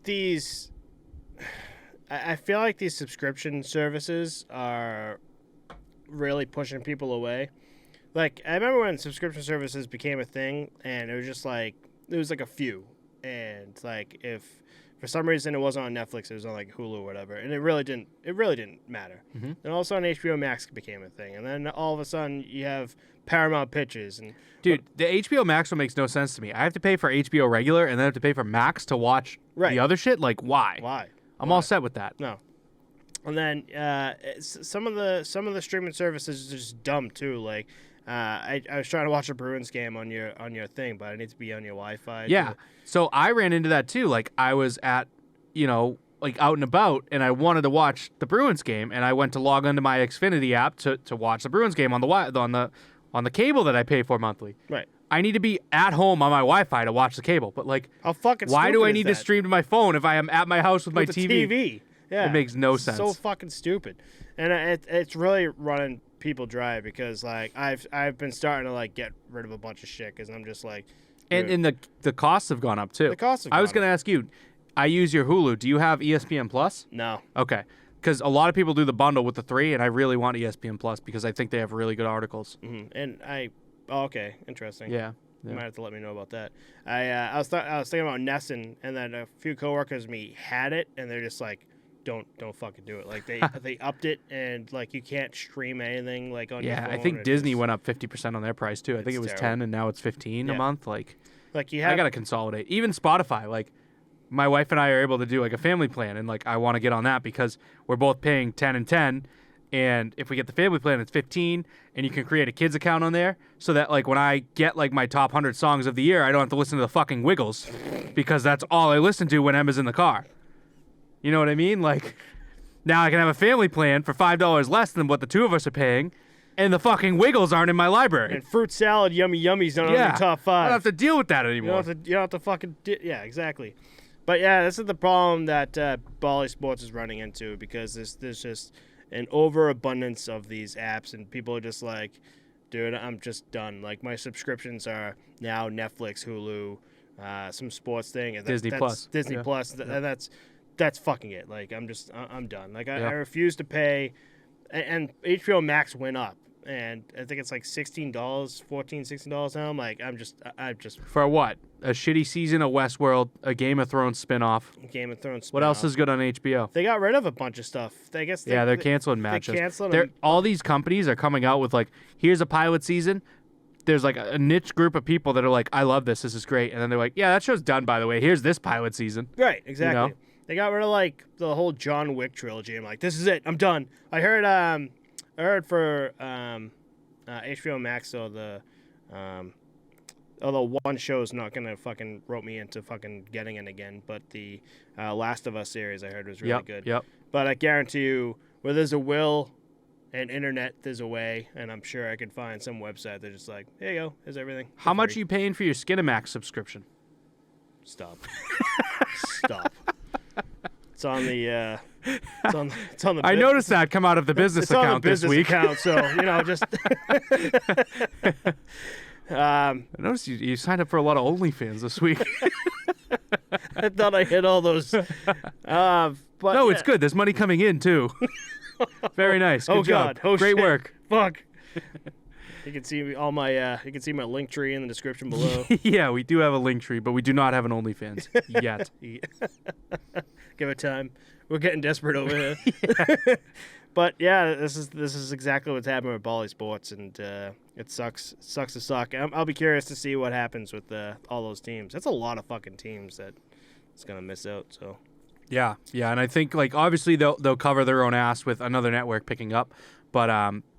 these subscription services are really pushing people away. I remember when subscription services became a thing, and it was just it was a few, and if for some reason it wasn't on Netflix, it was on Hulu or whatever, and it really didn't matter. Mm-hmm. Then all of a sudden HBO Max became a thing, and then all of a sudden you have Paramount Pictures and dude, the HBO Max one makes no sense to me. I have to pay for HBO regular and then I have to pay for Max to watch the other shit. Why? Why? I'm all set with that. No. And then some of the streaming services are just dumb too. I was trying to watch a Bruins game on your thing, but I need to be on your Wi-Fi. Yeah. So I ran into that too. I was at, out and about, and I wanted to watch the Bruins game, and I went to log into my Xfinity app to watch the Bruins game on the cable that I pay for monthly. Right. I need to be at home on my Wi-Fi to watch the cable, but how fucking why do I need to stream to my phone if I am at my house with my the TV? Yeah. It makes no It's sense. so fucking stupid, and it's really running people dry because I've been starting to get rid of a bunch of shit because I'm just and the costs have gone up too. The costs have I was gone going to ask you, I use your Hulu. Do you have ESPN Plus? No. Okay. Because a lot of people do the bundle with the 3, and I really want ESPN Plus because I think they have really good articles. Mm-hmm. And okay, interesting. Yeah. You might have to let me know about that. I was thinking about Nessun, and then a few coworkers of me had it, and they're just don't fucking do it. They upped it, and you can't stream anything on your phone. Yeah, I think Disney went up 50% on their price too. I think it was terrible. 10, and now it's 15 a month. you I have gotta consolidate. Even Spotify, my wife and I are able to do a family plan, and I want to get on that because we're both paying 10 and 10. And if we get the family plan, it's 15, and you can create a kids account on there so that when I get my top 100 songs of the year, I don't have to listen to the fucking Wiggles because that's all I listen to when Emma's in the car. You know what I mean? Now I can have a family plan for $5 less than what the two of us are paying, And the fucking Wiggles aren't in my library. And fruit salad, yummy yummies not on your top 5. I don't have to deal with that anymore. You don't have to fucking yeah, exactly. But yeah, this is the problem that Bally Sports is running into, because there's just an overabundance of these apps, and people are just like, dude, I'm just done. Like, my subscriptions are now Netflix, Hulu, some sports thing, and Disney Plus. Disney Plus, and that's fucking it. Like, I'm done. Like, I refuse to pay, and HBO Max went up, and I think it's like $16 now. I'm like, I'm just For what? A shitty season of Westworld, a Game of Thrones spinoff. Game of Thrones spinoff. What else is good on HBO? They got rid of a bunch of stuff. I guess they're canceling matches. They canceled them. All these companies are coming out with, like, here's a pilot season. There's like a niche group of people that are like, I love this. This is great. And then they're like, yeah, that show's done, by the way. Here's this pilot season. Right, exactly. You know? They got rid of like the whole John Wick trilogy. I'm like, this is it. I'm done. I heard for HBO Max, so although one show is not gonna fucking rope me into fucking getting it again, but the Last of Us series I heard was really good. Yep. But I guarantee you, where there's a will and internet, there's a way, and I'm sure I could find some website that's just like, here you go, here's everything. How much are you paying for your Skinamax subscription? Stop. Stop. It's on the. It's on the. I noticed that come out of the business it's on account the business this week. Account, so just. I noticed you signed up for a lot of OnlyFans this week. I thought I hit all those. But no, it's good. There's money coming in too. Very nice. Good job. God. Oh, Great shit. work. Fuck. You can see all my. You can see my link tree in the description below. Yeah, we do have a link tree, but we do not have an OnlyFans yet. Give it time. We're getting desperate over here. But yeah, this is exactly what's happening with Bally Sports, and it sucks. It sucks to suck. I'll be curious to see what happens with all those teams. That's a lot of fucking teams that it's gonna miss out. So. Yeah, and I think, like, obviously they'll cover their own ass with another network picking up, but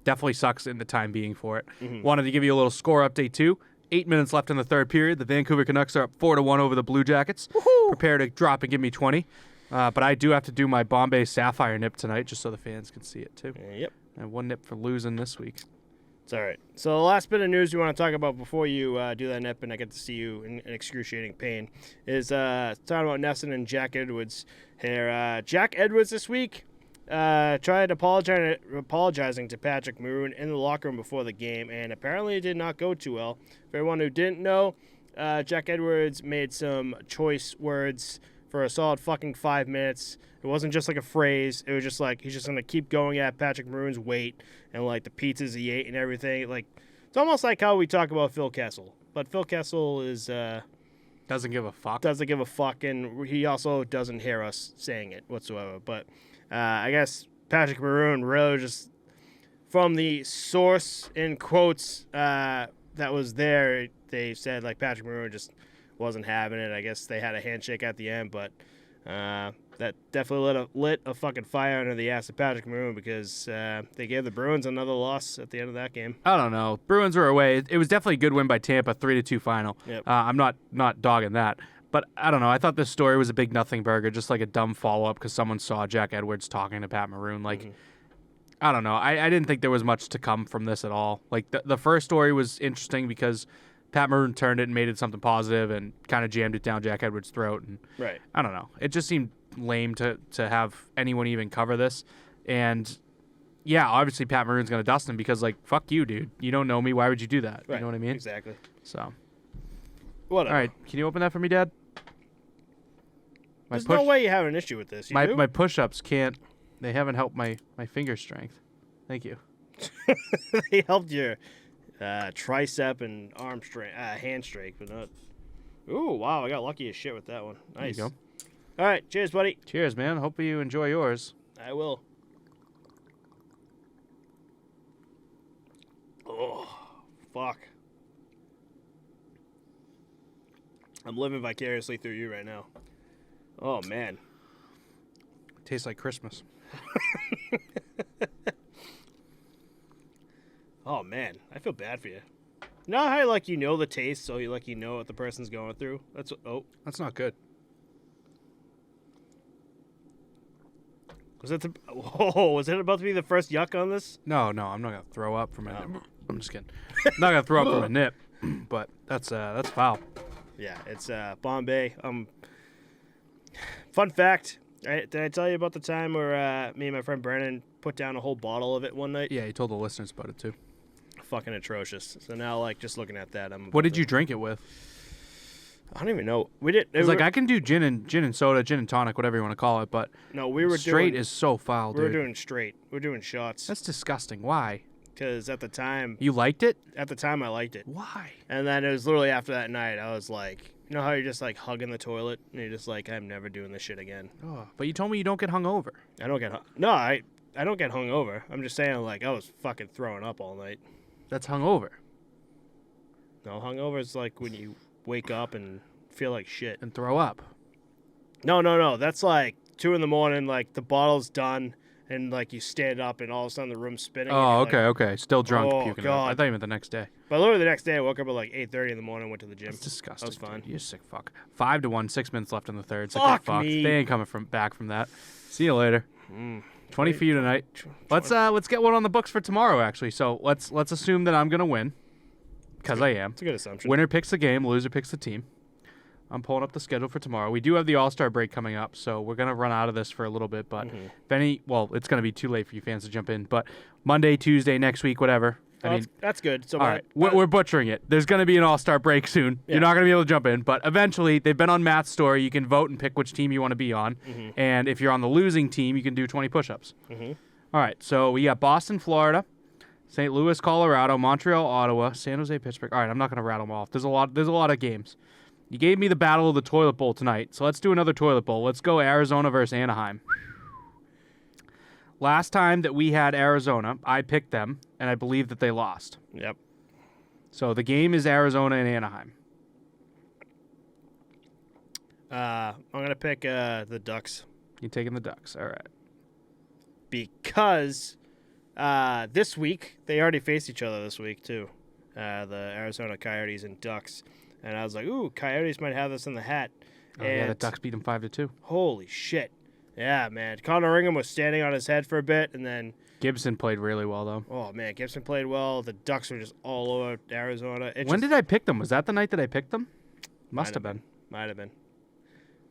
definitely sucks in the time being for it. Mm-hmm. Wanted to give you a little score update too. 8 minutes left in the third period. The Vancouver Canucks are up 4-1 over the Blue Jackets. Woohoo! Prepare to drop and give me 20. But I do have to do my Bombay Sapphire nip tonight, just so the fans can see it too. Yep. And one nip for losing this week. It's all right. So the last bit of news we want to talk about before you do that nip and I get to see you in excruciating pain is talking about Nesson and Jack Edwards here. Jack Edwards this week tried apologizing to Patrick Maroon in the locker room before the game, and apparently it did not go too well. For everyone who didn't know, Jack Edwards made some choice words for a solid fucking 5 minutes. It wasn't just like a phrase. It was just like he's just going to keep going at Patrick Maroon's weight and like the pizzas he ate and everything. Like, it's almost like how we talk about Phil Kessel. But Phil Kessel is doesn't give a fuck. Doesn't give a fuck, and he also doesn't hear us saying it whatsoever. But I guess Patrick Maroon really just, from the source in quotes that was there, they said like Patrick Maroon just wasn't having it. I guess they had a handshake at the end, but that definitely lit a fucking fire under the ass of Patrick Maroon, because they gave the Bruins another loss at the end of that game. I don't know. Bruins were away. It was definitely a good win by Tampa, 3-2 final. Yep. I'm not dogging that. But I don't know. I thought this story was a big nothing burger, just like a dumb follow-up because someone saw Jack Edwards talking to Pat Maroon. Like, I don't know. I didn't think there was much to come from this at all. Like, the first story was interesting because Pat Maroon turned it and made it something positive and kind of jammed it down Jack Edwards' throat. And Right. I don't know. It just seemed lame to have anyone even cover this. And, yeah, obviously Pat Maroon's going to dust him because, like, fuck you, dude. You don't know me. Why would you do that? Right. You know what I mean? Exactly. So. Whatever. All right. Can you open that for me, Dad? There's no way you have an issue with this. You do? My push-ups can't. They haven't helped my finger strength. Thank you. They helped your tricep and arm strength, hand strength, but not. Ooh, wow! I got lucky as shit with that one. Nice. There you go. All right, cheers, buddy. Cheers, man. Hope you enjoy yours. I will. Oh, fuck. I'm living vicariously through you right now. Oh, man. Tastes like Christmas. Oh, man. I feel bad for you. You know how, like, you know the taste, so you know what the person's going through? That's not good. Was it about to be the first yuck on this? No, I'm not gonna throw up from a nip. I'm just kidding. I'm not gonna throw up from a nip, but that's foul. Yeah, it's Bombay. Fun fact. Did I tell you about the time where me and my friend Brandon put down a whole bottle of it one night? Yeah, you told the listeners about it too. Fucking atrocious. So now, like, just looking at that, What did you drink it with? I don't even know. We did. It's like I can do gin and soda, gin and tonic, whatever you want to call it, but no, we were straight doing, is so foul, dude. We were doing straight. We're doing shots. That's disgusting. Why? Because at the time, you liked it. At the time, I liked it. Why? And then it was literally after that night, I was like, you know how you're just like hugging the toilet, and you're just like, I'm never doing this shit again. Oh, but you told me you don't get hungover. I don't get I don't get hungover. I'm just saying, like, I was fucking throwing up all night. That's hungover. No, hungover is like when you wake up and feel like shit and throw up. No. That's like 2 a.m. Like the bottle's done, and like you stand up, and all of a sudden the room's spinning. Oh, okay. Still drunk, puking. God. I thought you meant the next day. But literally the next day, I woke up at like 8:30 in the morning, went to the gym. That's disgusting. That was fun. Dude. You sick fuck. 5-1, 6 minutes left in the third. Fuck fuck me. They ain't coming back from that. See you later. 20 for you tonight. Let's get one on the books for tomorrow. Actually, so let's assume that I'm gonna win, because I am. It's a good assumption. Winner picks the game, loser picks the team. I'm pulling up the schedule for tomorrow. We do have the All-Star break coming up, so we're going to run out of this for a little bit. But it's going to be too late for you fans to jump in. But Monday, Tuesday, next week, whatever. That's good. So all right, we're butchering it. There's going to be an All-Star break soon. Yeah. You're not going to be able to jump in. But eventually, they've been on Matt's story. You can vote and pick which team you want to be on. And if you're on the losing team, you can do 20 push-ups. All right, so we got Boston, Florida, St. Louis, Colorado, Montreal, Ottawa, San Jose, Pittsburgh. All right, I'm not going to rattle them off. There's a lot of games. You gave me the battle of the toilet bowl tonight, so let's do another toilet bowl. Let's go Arizona versus Anaheim. Last time that we had Arizona, I picked them, and I believe that they lost. Yep. So the game is Arizona and Anaheim. I'm going to pick the Ducks. You're taking the Ducks. All right. Because this week, they already faced each other this week, too. The Arizona Coyotes and Ducks. And I was like, ooh, Coyotes might have this in the hat. Oh, yeah, the Ducks beat them 5-2. Holy shit. Yeah, man. Connor Ingham was standing on his head for a bit, and then... Gibson played really well, though. Oh, man. Gibson played well. The Ducks were just all over Arizona. When did I pick them? Was that the night that I picked them? Must have been. Might have been.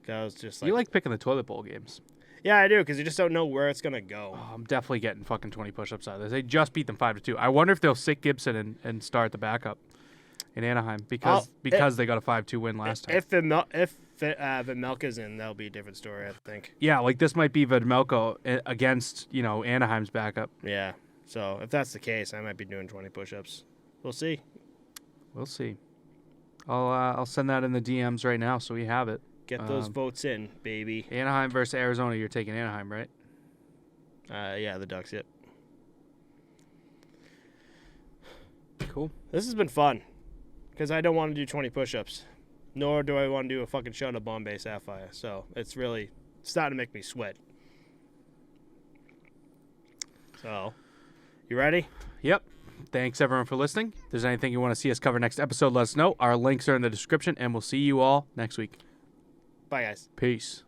I was just like... You like picking the toilet bowl games. Yeah, I do, because you just don't know where it's going to go. Oh, I'm definitely getting fucking 20 push-ups out of this. They just beat them 5-2. I wonder if they'll sit Gibson and start the backup in Anaheim because they got a 5-2 win last time. If Vejmelka's in, that'll be a different story, I think. Yeah, like this might be Vejmelka against, Anaheim's backup. Yeah. So if that's the case, I might be doing 20 push-ups. We'll see. We'll see. I'll send that in the DMs right now so we have it. Get those votes in, baby. Anaheim versus Arizona. You're taking Anaheim, right? Yeah, the Ducks, yep. Cool. This has been fun. Because I don't want to do 20 push-ups. Nor do I want to do a fucking shot of Bombay Sapphire. So it's really starting to make me sweat. So, you ready? Yep. Thanks, everyone, for listening. If there's anything you want to see us cover next episode, let us know. Our links are in the description, and we'll see you all next week. Bye, guys. Peace.